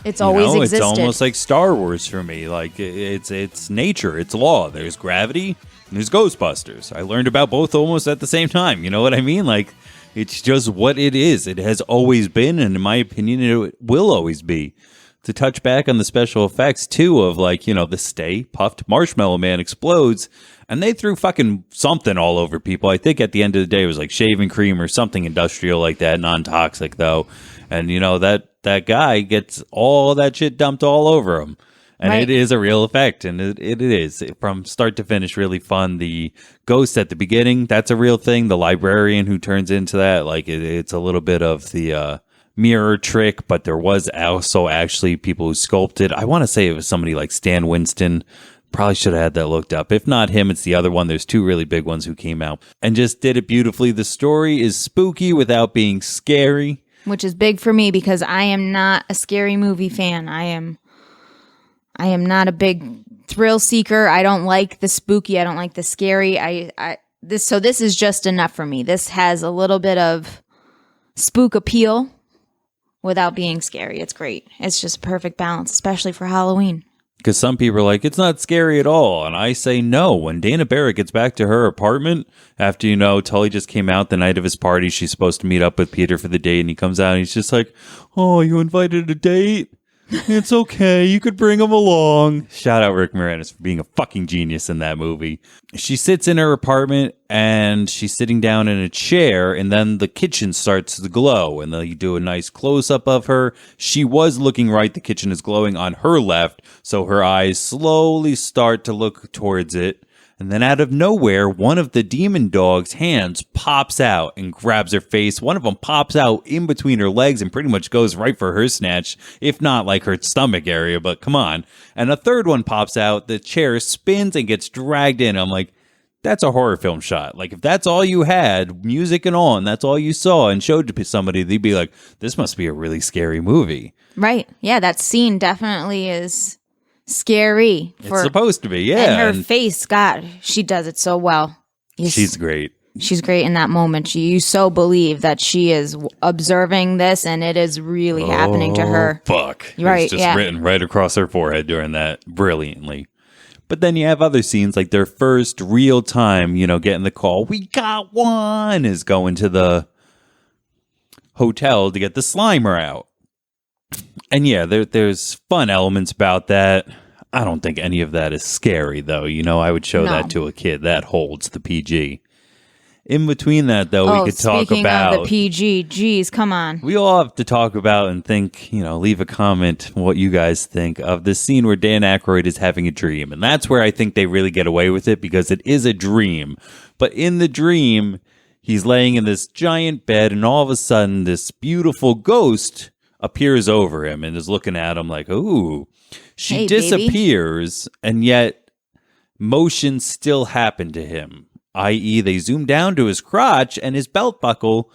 It's always existed. It's almost like Star Wars for me. Like it's nature, it's law. There's gravity and there's Ghostbusters. I learned about both almost at the same time. You know what I mean? Like it's just what it is. It has always been, and in my opinion, it will always be. to touch back on the special effects too of like, the Stay Puffed Marshmallow Man explodes and they threw fucking something all over people. I think at the end of the day it was like shaving cream or something industrial like that, non-toxic though. And that guy gets all that shit dumped all over him. And It is a real effect, and it is from start to finish really fun. The ghost at the beginning, that's a real thing. The librarian who turns into that, like it's a little bit of the mirror trick, but there was also actually people who sculpted. I want to say it was somebody like Stan Winston. Probably should have had that looked up. If not him, it's the other one. There's two really big ones who came out and just did it beautifully. The story is spooky without being scary. Which is big for me because I am not a scary movie fan. I am not a big thrill seeker. I don't like the spooky. I don't like the scary. This is just enough for me. This has a little bit of spook appeal without being scary. It's great. It's just a perfect balance, especially for Halloween. Because some people are like, it's not scary at all. And I say no. When Dana Barrett gets back to her apartment after, Tully just came out the night of his party, she's supposed to meet up with Peter for the date. And he comes out and he's just like, oh, you invited a date? It's okay. You could bring him along. Shout out Rick Moranis for being a fucking genius in that movie. She sits in her apartment and she's sitting down in a chair and then the kitchen starts to glow and they do a nice close up of her. She was looking right. The kitchen is glowing on her left. So her eyes slowly start to look towards it. And then out of nowhere, one of the demon dog's hands pops out and grabs her face. One of them pops out in between her legs and pretty much goes right for her snatch, if not like her stomach area, but come on. And a third one pops out, the chair spins and gets dragged in. I'm like, that's a horror film shot. Like, if that's all you had, music and all, and that's all you saw and showed to somebody, they'd be like, this must be a really scary movie. Right. Yeah, that scene definitely is scary. It's supposed to be, yeah. And her face, God, she does it so well. She's great. She's great in that moment. You so believe that she is observing this and it is really happening to her. Fuck. Right, it's just written right across her forehead during that brilliantly. But then you have other scenes like their first real time, getting the call, we got one, is going to the hotel to get the Slimer out. And yeah, there's fun elements about that. I don't think any of that is scary, though. I would show that to a kid. That holds the PG. In between that, though, we could talk about... Speaking of the PG, geez, come on. We all have to talk about and think, leave a comment what you guys think of this scene where Dan Aykroyd is having a dream. And that's where I think they really get away with it because it is a dream. But in the dream, he's laying in this giant bed and all of a sudden this beautiful ghost appears over him and is looking at him like, ooh. She disappears, and yet motion still happened to him, i.e. they zoom down to his crotch and his belt buckle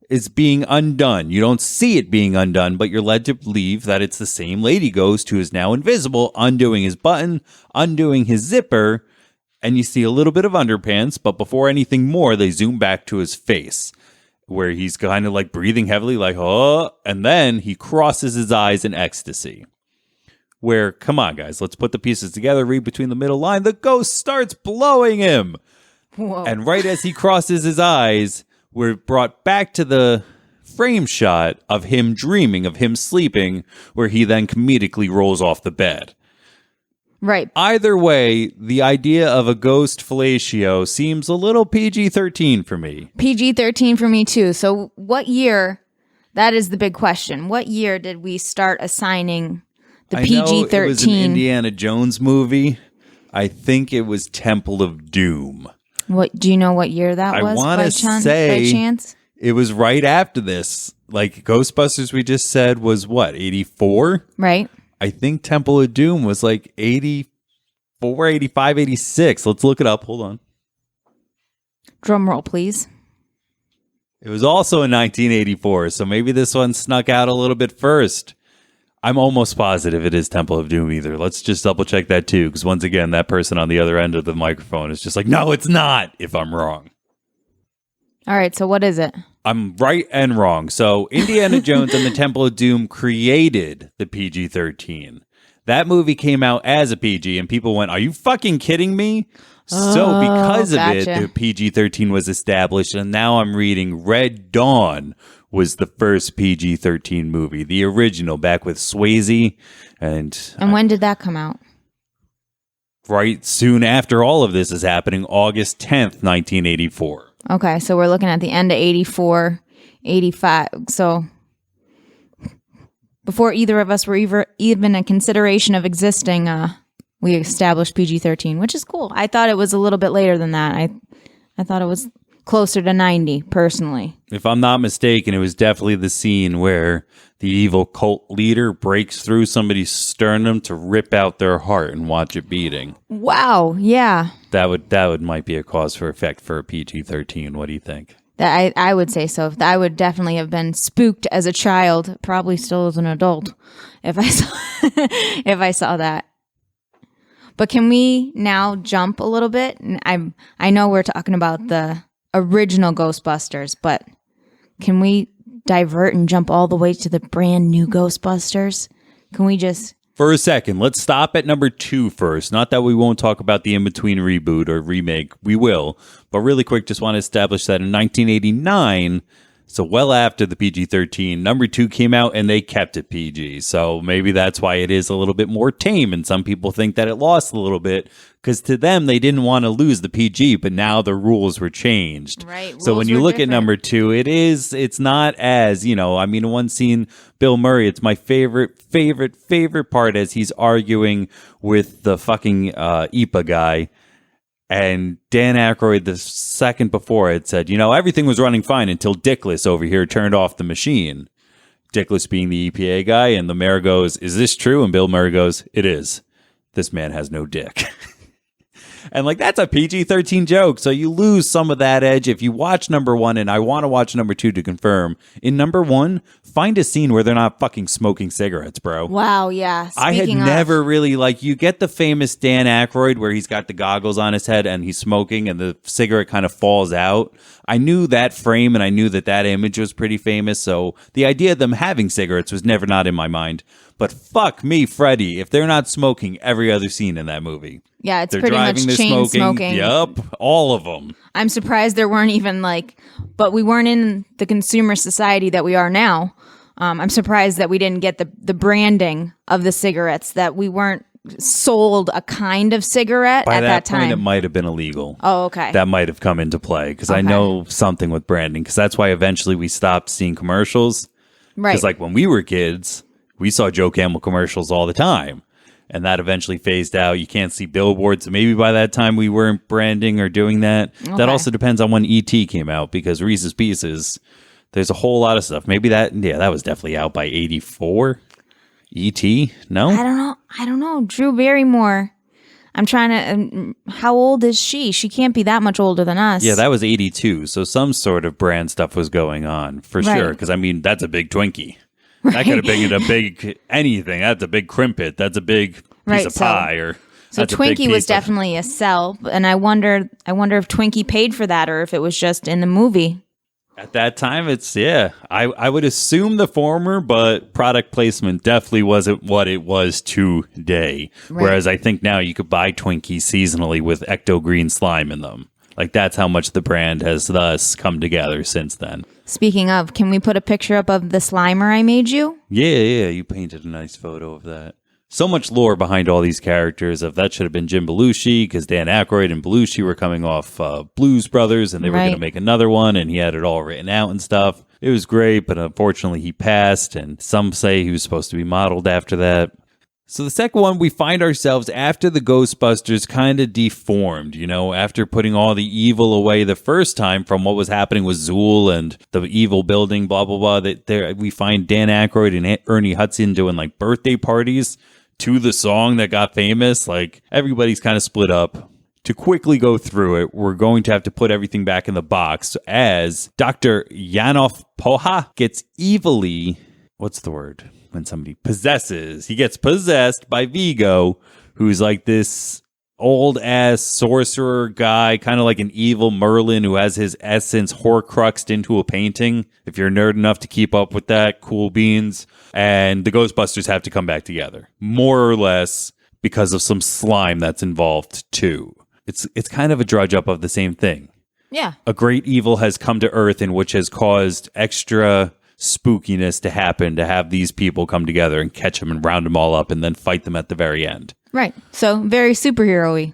is being undone. You don't see it being undone, but you're led to believe that it's the same lady ghost who is now invisible, undoing his button, undoing his zipper, and you see a little bit of underpants, but before anything more, they zoom back to his face, where he's kind of like breathing heavily, like, oh, and then he crosses his eyes in ecstasy. Where, come on, guys, let's put the pieces together, read between the middle line, the ghost starts blowing him. Whoa. And right as he crosses his eyes, we're brought back to the frame shot of him dreaming, of him sleeping, where he then comedically rolls off the bed. Right. Either way, the idea of a ghost fellatio seems a little PG-13 for me. PG-13 for me, too. So what year, that is the big question. What year did we start assigning the PG-13? It was an Indiana Jones movie. I think it was Temple of Doom. What do you know what year that was? I want to say by chance? It was right after this. Like Ghostbusters we just said was what, 84? Right. I think Temple of Doom was like 84, 85, 86. Let's look it up. Hold on. Drum roll, please. It was also in 1984, so maybe this one snuck out a little bit first. I'm almost positive it is Temple of Doom either. Let's just double check that too, because once again, that person on the other end of the microphone is just like, no, it's not, if I'm wrong. All right, so what is it? I'm right and wrong. So Indiana Jones and the Temple of Doom created the PG-13. That movie came out as a PG, and people went, are you fucking kidding me? So because of it, gotcha. the PG-13 was established, and now I'm reading Red Dawn was the first PG-13 movie, the original, back with Swayze. And when did that come out? Right soon after all of this is happening, August 10th, 1984. Okay, so we're looking at the end of 84, 85. So before either of us were even a consideration of existing, we established PG-13, which is cool. I thought it was a little bit later than that. I thought it was closer to 90, personally. If I'm not mistaken, it was definitely the scene where the evil cult leader breaks through somebody's sternum to rip out their heart and watch it beating. Wow, yeah. That would might be a cause for effect for a PG-13. What do you think? I would say so. I would definitely have been spooked as a child, probably still as an adult, if I saw if I saw that. But can we now jump a little bit? I know we're talking about the original Ghostbusters, but can we divert and jump all the way to the brand new Ghostbusters? Can we just... For a second, let's stop at number 2 first. Not that we won't talk about the in-between reboot or remake. We will. But really quick, just want to establish that in 1989... So well after the PG-13, number 2 came out and they kept it PG. So maybe that's why it is a little bit more tame. And some people think that it lost a little bit because to them, they didn't want to lose the PG, but now the rules were changed. Right. So when you look at number 2, it's not as, I mean, one scene, Bill Murray, it's my favorite part as he's arguing with the fucking IPA guy. And Dan Aykroyd, the second before it, said, everything was running fine until Dickless over here turned off the machine. Dickless being the EPA guy, and the mayor goes, "Is this true?" And Bill Murray goes, "It is. This man has no dick." And that's a PG-13 joke. So you lose some of that edge if you watch number 1, and I want to watch number 2 to confirm. In number 1, find a scene where they're not fucking smoking cigarettes, bro. Wow, yeah. I had never really, you get the famous Dan Aykroyd where he's got the goggles on his head and he's smoking and the cigarette kind of falls out. I knew that frame and I knew that image was pretty famous. So the idea of them having cigarettes was never not in my mind. But fuck me, Freddy, if they're not smoking every other scene in that movie. Yeah, it's they're pretty driving, much chain smoking. Yep, all of them. I'm surprised there weren't even but we weren't in the consumer society that we are now. I'm surprised that we didn't get the branding of the cigarettes, that we weren't sold a kind of cigarette at that time. By that point, it might have been illegal. Oh, okay. That might have come into play because I know something with branding because that's why eventually we stopped seeing commercials. Right. Because when we were kids, we saw Joe Camel commercials all the time. And that eventually phased out. You can't see billboards. So maybe by that time we weren't branding or doing that. Okay. That also depends on when E.T. came out because Reese's Pieces, there's a whole lot of stuff. Maybe that was definitely out by 84. E.T.? No? I don't know. Drew Barrymore. I'm trying to... how old is she? She can't be that much older than us. Yeah, that was 82. So some sort of brand stuff was going on for sure. Because, that's a big Twinkie. Right. That could have been a big anything. That's a big crimpet. That's a big piece of pie. So Twinkie was definitely a sell. And I wonder if Twinkie paid for that or if it was just in the movie. At that time, I would assume the former, but product placement definitely wasn't what it was today. Right. Whereas I think now you could buy Twinkies seasonally with Ecto Green slime in them. That's how much the brand has thus come together since then. Speaking of, can we put a picture up of the Slimer I made you? Yeah, you painted a nice photo of that. So much lore behind all these characters of that should have been Jim Belushi because Dan Aykroyd and Belushi were coming off Blues Brothers and they were going to make another one and he had it all written out and stuff. It was great, but unfortunately he passed and some say he was supposed to be modeled after that. So the second one, we find ourselves after the Ghostbusters kind of deformed, after putting all the evil away the first time from what was happening with Zool and the evil building, blah, blah, blah. We find Dan Aykroyd and Ernie Hudson doing birthday parties to the song that got famous. Everybody's kind of split up. To quickly go through it, we're going to have to put everything back in the box as Dr. Yanov Poha gets evilly, what's the word? When somebody possesses, he gets possessed by Vigo, who's this old ass sorcerer guy, kind of like an evil Merlin who has his essence horcruxed into a painting. If you're nerd enough to keep up with that, cool beans. And the Ghostbusters have to come back together, more or less because of some slime that's involved too. it's kind of a drudge up of the same thing. Yeah. A great evil has come to Earth, in which has caused extra spookiness to happen, to have these people come together and catch them and round them all up and then fight them at the very end. Right. So very superhero-y.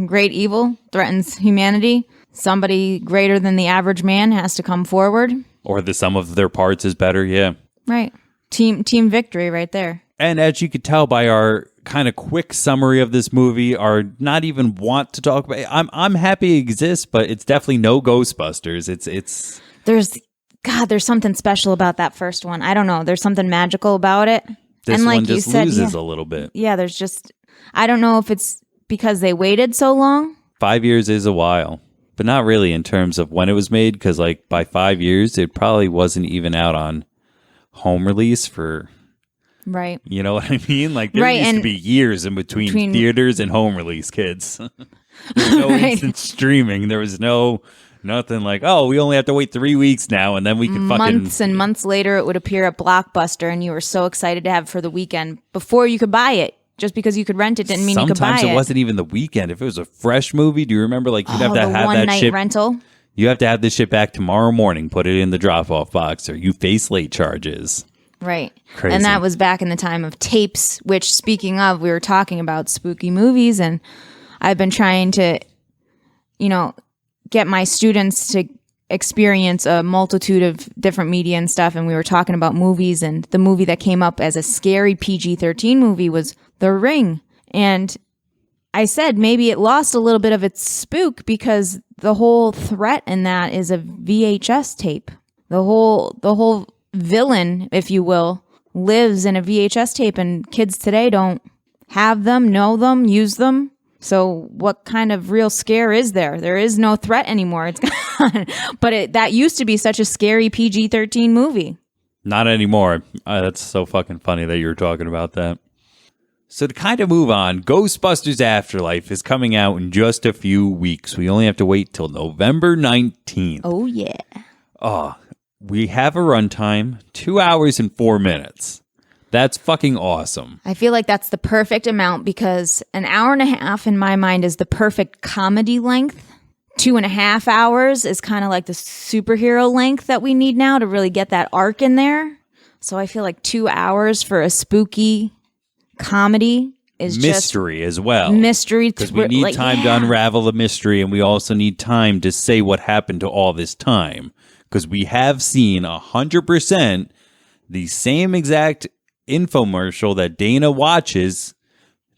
Great evil threatens humanity. Somebody greater than the average man has to come forward. Or the sum of their parts is better, yeah. Right. Team victory right there. And as you could tell by our kind of quick summary of this movie, our not even want to talk about it. I'm happy it exists, but it's definitely no Ghostbusters. It's there's something special about that first one. I don't know. There's something magical about it. This and like one just you said, loses a little bit. Yeah, there's just, I don't know if it's because they waited so long. 5 years is a while, but not really in terms of when it was made, because like by 5 years, it probably wasn't even out on home release for... Right. You know what I mean? Like there used to be years in between theaters and home release, kids. There was no instant streaming. There was nothing like, oh, we only have to wait 3 weeks now and then we can months and months later it would appear at Blockbuster and you were so excited to have it for the weekend before you could buy it. Just because you could rent it didn't mean you could buy it. Sometimes it wasn't even the weekend. If it was a fresh movie, do you remember like you'd have to have that one-night rental? You have to have this shit back tomorrow morning, put it in the drop-off box or you face late charges. Right. Crazy. And that was back in the time of tapes, which speaking of, we were talking about spooky movies and I've been trying to, get my students to experience a multitude of different media and stuff. And we were talking about movies and the movie that came up as a scary PG-13 movie was The Ring. And I said maybe it lost a little bit of its spook because the whole threat in that is a VHS tape. The whole villain, if you will, lives in a VHS tape and kids today don't have them, know them, use them. So what kind of real scare is there? There is no threat anymore. It's gone. But that used to be such a scary PG-13 movie. Not anymore. That's so fucking funny that you were talking about that. So to kind of move on, Ghostbusters Afterlife is coming out in just a few weeks. We only have to wait till November 19th. Oh, yeah. Oh, we have a runtime, 2 hours and 4 minutes. That's fucking awesome. I feel like that's the perfect amount because an hour and a half in my mind is the perfect comedy length. 2.5 hours is kind of like the superhero length that we need now to really get that arc in there. So I feel like 2 hours for a spooky comedy is mystery just as well. Mystery. Because we need time to unravel the mystery and we also need time to say what happened to all this time. Because we have seen 100% the same exact infomercial that Dana watches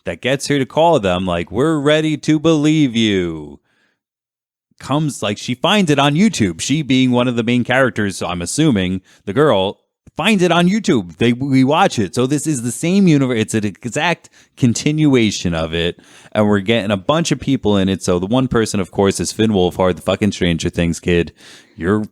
that gets her to call them like, we're ready to believe you. Comes like she finds it on YouTube. She being one of the main characters, I'm assuming, the girl finds it on YouTube. We watch it. So this is the same universe. It's an exact continuation of it. And we're getting a bunch of people in it. So the one person, of course, is Finn Wolfhard, the fucking Stranger Things kid. You're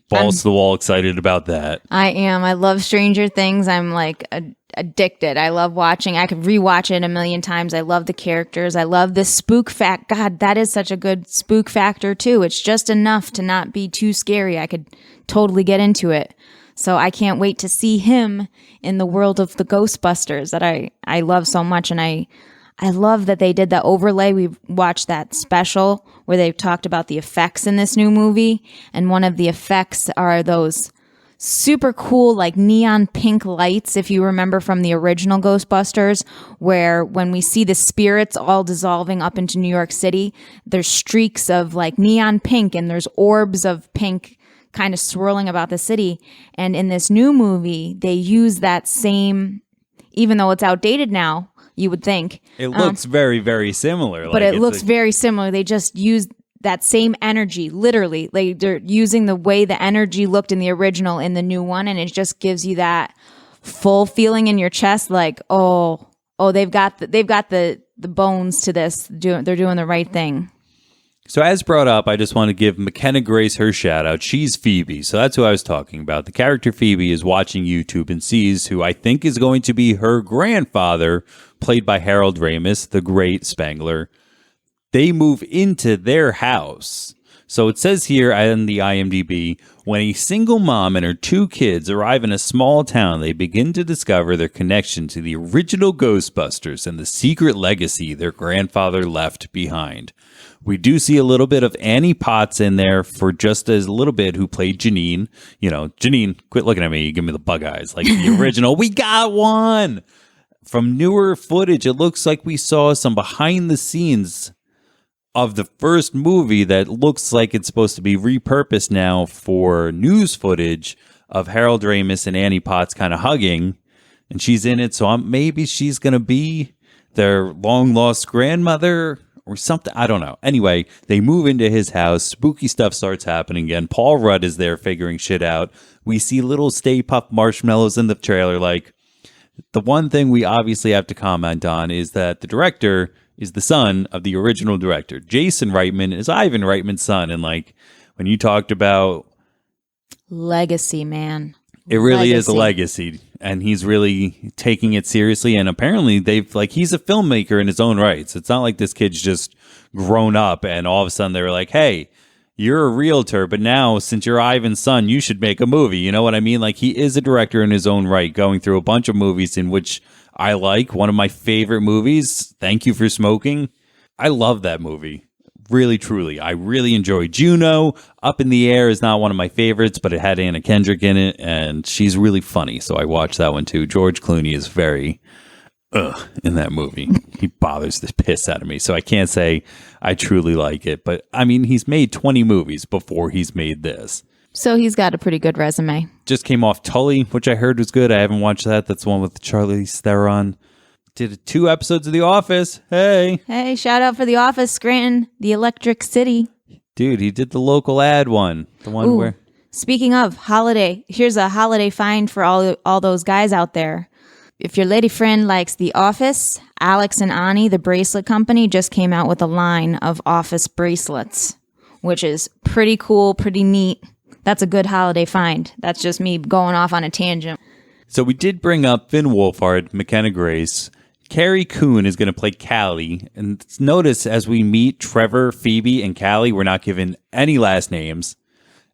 balls to the wall excited about that. I am. I love Stranger Things. I'm like addicted. I love watching. I could rewatch it a million times. I love the characters. I love the spook fact. God, that is such a good spook factor too. It's just enough to not be too scary. I could totally get into it. So I can't wait to see him in the world of the Ghostbusters that I love so much. And I love that they did that overlay. We watched that special where they talked about the effects in this new movie. And one of the effects are those super cool, like neon pink lights, if you remember from the original Ghostbusters, where when we see the spirits all dissolving up into New York City, there's streaks of like neon pink and there's orbs of pink kind of swirling about the city. And in this new movie, they use that same, even though it's outdated now, you would think. It looks very, very similar. But it looks very similar. They just use that same energy, literally. Like they're using the way the energy looked in the original in the new one, and it just gives you that full feeling in your chest, like, oh, they've got the bones to this. They're doing the right thing. So as brought up, I just want to give McKenna Grace her shout out. She's Phoebe. So that's who I was talking about. The character Phoebe is watching YouTube and sees who I think is going to be her grandfather, played by Harold Ramis, the great Spangler. They move into their house. So it says here on the IMDb, when a single mom and her 2 kids arrive in a small town, they begin to discover their connection to the original Ghostbusters and the secret legacy their grandfather left behind. We do see a little bit of Annie Potts in there for just as a little bit, who played Janine. Janine, quit looking at me. You give me the bug eyes. Like the original. We got one! From newer footage, it looks like we saw some behind the scenes of the first movie that looks like it's supposed to be repurposed now for news footage of Harold Ramis and Annie Potts kind of hugging. And she's in it, so maybe she's going to be their long-lost grandmother or something. I don't know. Anyway, they move into his house. Spooky stuff starts happening again. Paul Rudd is there figuring shit out. We see little Stay Puft Marshmallows in the trailer. Like, the one thing we obviously have to comment on is that the director is the son of the original director. Jason Reitman is Ivan Reitman's son. And, like, when you talked about... Legacy, man. It really is a legacy, and he's really taking it seriously. And apparently he's a filmmaker in his own rights. It's not like this kid's just grown up and all of a sudden they were like, hey, you're a realtor, but now since you're Ivan's son, you should make a movie. You know what I mean? Like, he is a director in his own right, going through a bunch of movies in which I like. One of my favorite movies, Thank You for Smoking. I love that movie. Really, truly. I really enjoy Juno. Up in the Air is not one of my favorites, but it had Anna Kendrick in it, and she's really funny, so I watched that one too. George Clooney is very in that movie. He bothers the piss out of me, so I can't say I truly like it. But, I mean, he's made 20 movies before he's made this. So he's got a pretty good resume. Just came off Tully, which I heard was good. I haven't watched that. That's the one with Charlize Theron. Did 2 episodes of The Office. Hey, shout out for The Office, Scranton, the Electric City. Dude, he did the local ad one. The one where... Speaking of holiday, here's a holiday find for all those guys out there. If your lady friend likes The Office, Alex and Ani, the bracelet company, just came out with a line of Office bracelets, which is pretty cool, pretty neat. That's a good holiday find. That's just me going off on a tangent. So we did bring up Finn Wolfhard, McKenna Grace. Carrie Coon is going to play Callie. And notice as we meet Trevor, Phoebe, and Callie, we're not given any last names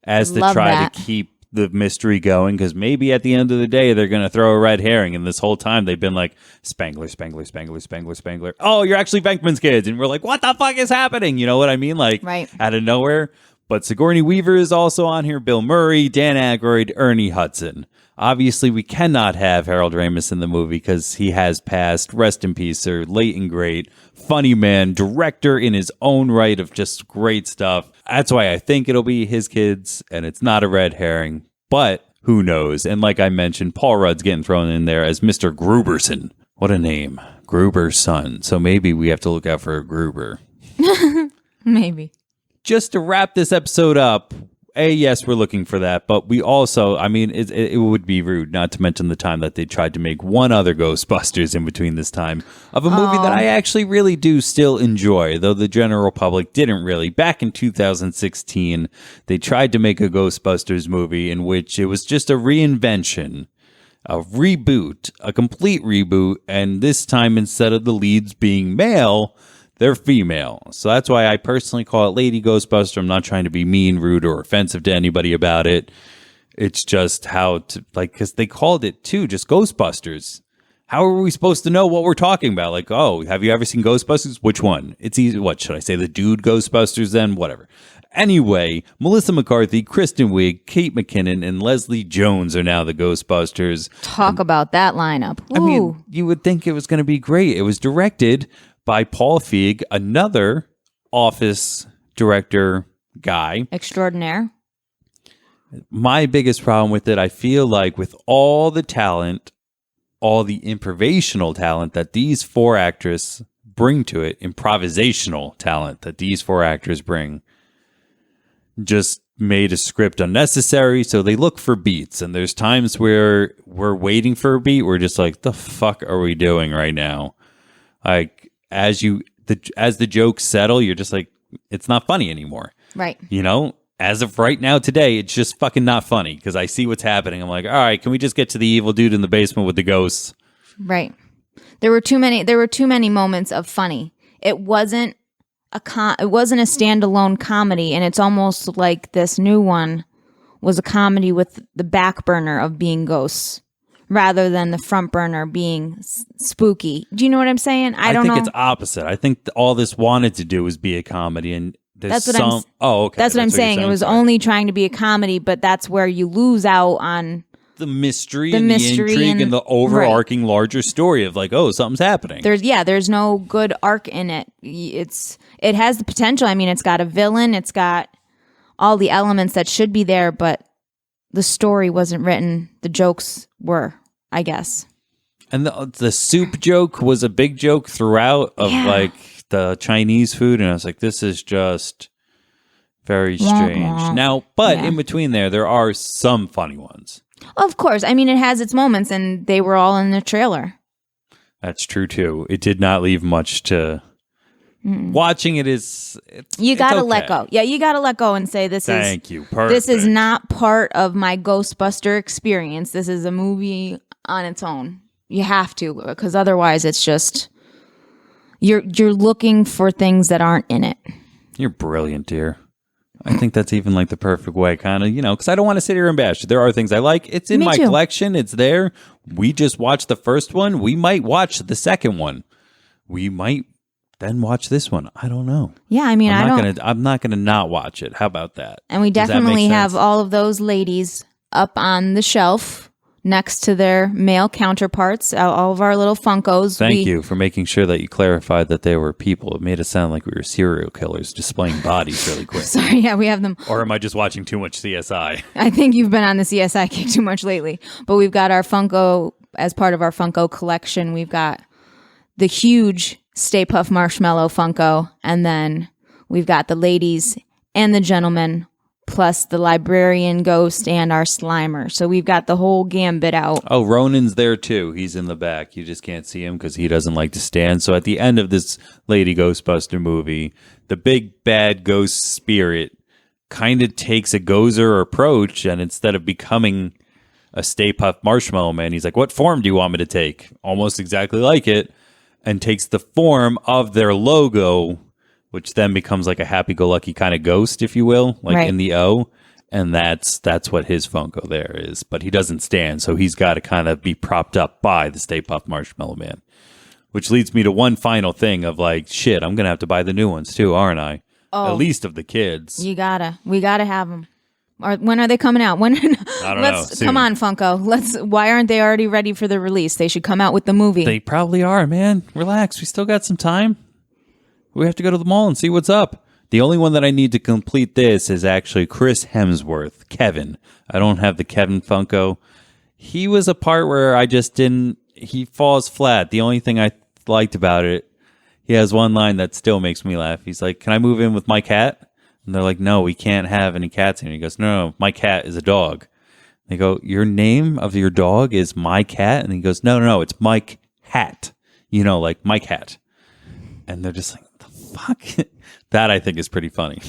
as to try to keep the mystery going. Because maybe at the end of the day, they're going to throw a red herring. And this whole time, they've been like, Spangler, Spangler, Spangler, Spangler, Spangler. Oh, you're actually Venkman's kids. And we're like, what the fuck is happening? You know what I mean? Like, right. Out of nowhere. But Sigourney Weaver is also on here. Bill Murray, Dan Aykroyd, Ernie Hudson. Obviously, we cannot have Harold Ramis in the movie because he has passed. Rest in peace, sir. Late and great. Funny man. Director in his own right of just great stuff. That's why I think it'll be his kids, and it's not a red herring. But who knows? And like I mentioned, Paul Rudd's getting thrown in there as Mr. Gruberson. What a name. Gruber's son. So maybe we have to look out for a Gruber. Maybe. Just to wrap this episode up, yes, we're looking for that, but we also, I mean, it would be rude not to mention the time that they tried to make one other Ghostbusters in between this time of a movie that I actually really do still enjoy, though the general public didn't really. Back in 2016, they tried to make a Ghostbusters movie in which it was just a reinvention, a reboot, a complete reboot, and this time instead of the leads being male, they're female. So that's why I personally call it Lady Ghostbuster. I'm not trying to be mean, rude, or offensive to anybody about it. It's just how to, like, because they called it, too, just Ghostbusters. How are we supposed to know what we're talking about? Like, oh, have you ever seen Ghostbusters? Which one? It's easy. What, should I say the dude Ghostbusters then? Whatever. Anyway, Melissa McCarthy, Kristen Wiig, Kate McKinnon, and Leslie Jones are now the Ghostbusters. Talk about that lineup. Ooh. I mean, you would think it was going to be great. It was directed by Paul Feig, another Office director guy. Extraordinaire. My biggest problem with it, I feel like with all the talent, all the improvisational talent that these 4 actors bring to it, improvisational talent that these 4 actors bring, just made a script unnecessary. So they look for beats. And there's times where we're waiting for a beat. We're just like, the fuck are we doing right now? Like, as the jokes settle, you're just like, it's not funny anymore. Right. You know, as of right now today, it's just fucking not funny because I see what's happening. I'm like, all right, can we just get to the evil dude in the basement with the ghosts? Right. There were too many moments of funny. It wasn't a standalone comedy, and it's almost like this new one was a comedy with the back burner of being ghosts. rather than the front burner being spooky. Do you know what I'm saying? I don't know. I think it's opposite. I think all this wanted to do was be a comedy, and there's That's what okay. That's what I'm saying. It was only trying to be a comedy, but that's where you lose out on the mystery and the intrigue and the overarching larger story of like, oh, something's happening. There's no good arc in it. It has the potential. I mean, it's got a villain. It's got all the elements that should be there, but the story wasn't written. The jokes were, I guess. And the soup joke was a big joke throughout of like the Chinese food. And I was like, this is just very strange. Now, but in between there are some funny ones. Of course. I mean, it has its moments, and they were all in the trailer. That's true, too. It did not leave much to... Watching it is... You got to let go. Yeah, you got to let go and say Thank you. Perfect. This is not part of my Ghostbuster experience. This is a movie on its own. You have to, because otherwise it's just... You're looking for things that aren't in it. You're brilliant, dear. I think that's even like the perfect way, kind of, because I don't want to sit here and bash it. There are things I like. It's in my collection. It's there. We just watched the first one. We might watch the second one. We might then watch this one. I don't know. Yeah, I mean, I'm not gonna not watch it. How about that? And we definitely have all of those ladies up on the shelf next to their male counterparts, all of our little Funkos. Thank you for making sure that you clarified that they were people. It made it sound like we were serial killers displaying bodies really quick. Sorry, yeah, we have them. Or am I just watching too much CSI? I think you've been on the CSI kick too much lately. But we've got our Funko, as part of our Funko collection, we've got the huge Stay Puft Marshmallow Funko, and then we've got the ladies and the gentlemen, plus the librarian ghost and our Slimer. So we've got the whole gambit out. Oh, Ronan's there too. He's in the back. You just can't see him because he doesn't like to stand. So at the end of this Lady Ghostbuster movie, the big bad ghost spirit kind of takes a Gozer approach, and instead of becoming a Stay Puft Marshmallow Man, he's like, what form do you want me to take? Almost exactly like it, and takes the form of their logo, which then becomes like a happy-go-lucky kind of ghost, if you will, like in the O. And that's what his Funko there is. But he doesn't stand, so he's got to kind of be propped up by the Stay Puft Marshmallow Man. Which leads me to one final thing of like, shit, I'm going to have to buy the new ones too, aren't I? Oh, at least of the kids. We gotta have them. Or when are they coming out? When? I don't know. Soon. Come on, Funko. Why aren't they already ready for the release? They should come out with the movie. They probably are, man. Relax. We still got some time. We have to go to the mall and see what's up. The only one that I need to complete this is actually Chris Hemsworth, Kevin. I don't have the Kevin Funko. He was a part where I just didn't... He falls flat. The only thing I liked about it, he has one line that still makes me laugh. He's like, can I move in with my cat? And they're like, no, we can't have any cats here. And he goes, no, my cat is a dog. They go, your name of your dog is My Cat? And he goes, no, it's Mike Hat. Like Mike Hat. And they're just like, what the fuck? That I think is pretty funny.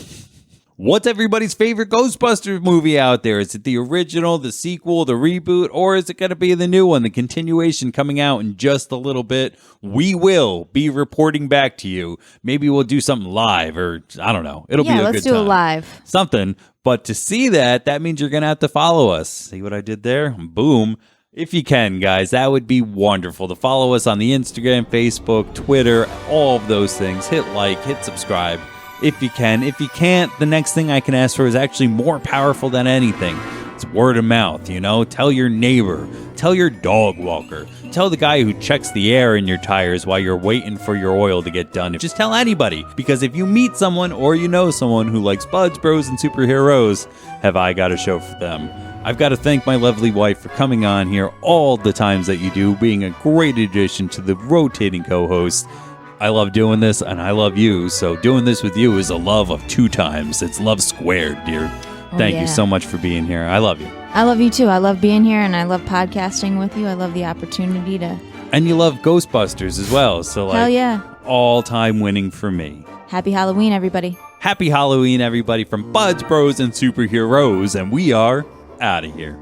What's everybody's favorite Ghostbusters movie out there? Is it the original, the sequel, the reboot, or is it going to be the new one, the continuation coming out in just a little bit? We will be reporting back to you. Maybe we'll do something live, or I don't know. It'll be a good time. Yeah, let's do it live. Something. But to see that means you're going to have to follow us. See what I did there? Boom. If you can, guys, that would be wonderful to follow us on the Instagram, Facebook, Twitter, all of those things. Hit like, hit subscribe. If you can. If you can't, the next thing I can ask for is actually more powerful than anything. It's word of mouth, Tell your neighbor. Tell your dog walker. Tell the guy who checks the air in your tires while you're waiting for your oil to get done. Just tell anybody. Because if you meet someone or you know someone who likes Buds, Bros, and Superheroes, have I got a show for them. I've got to thank my lovely wife for coming on here all the times that you do, being a great addition to the rotating co-host. I love doing this, and I love you, so doing this with you is a love of 2 times. It's love squared, dear. Thank you so much for being here. I love you. I love you, too. I love being here, and I love podcasting with you. I love the opportunity to... And you love Ghostbusters as well, so Hell yeah. All-time winning for me. Happy Halloween, everybody. Happy Halloween, everybody, from Buds, Bros, and Superheroes, and we are out of here.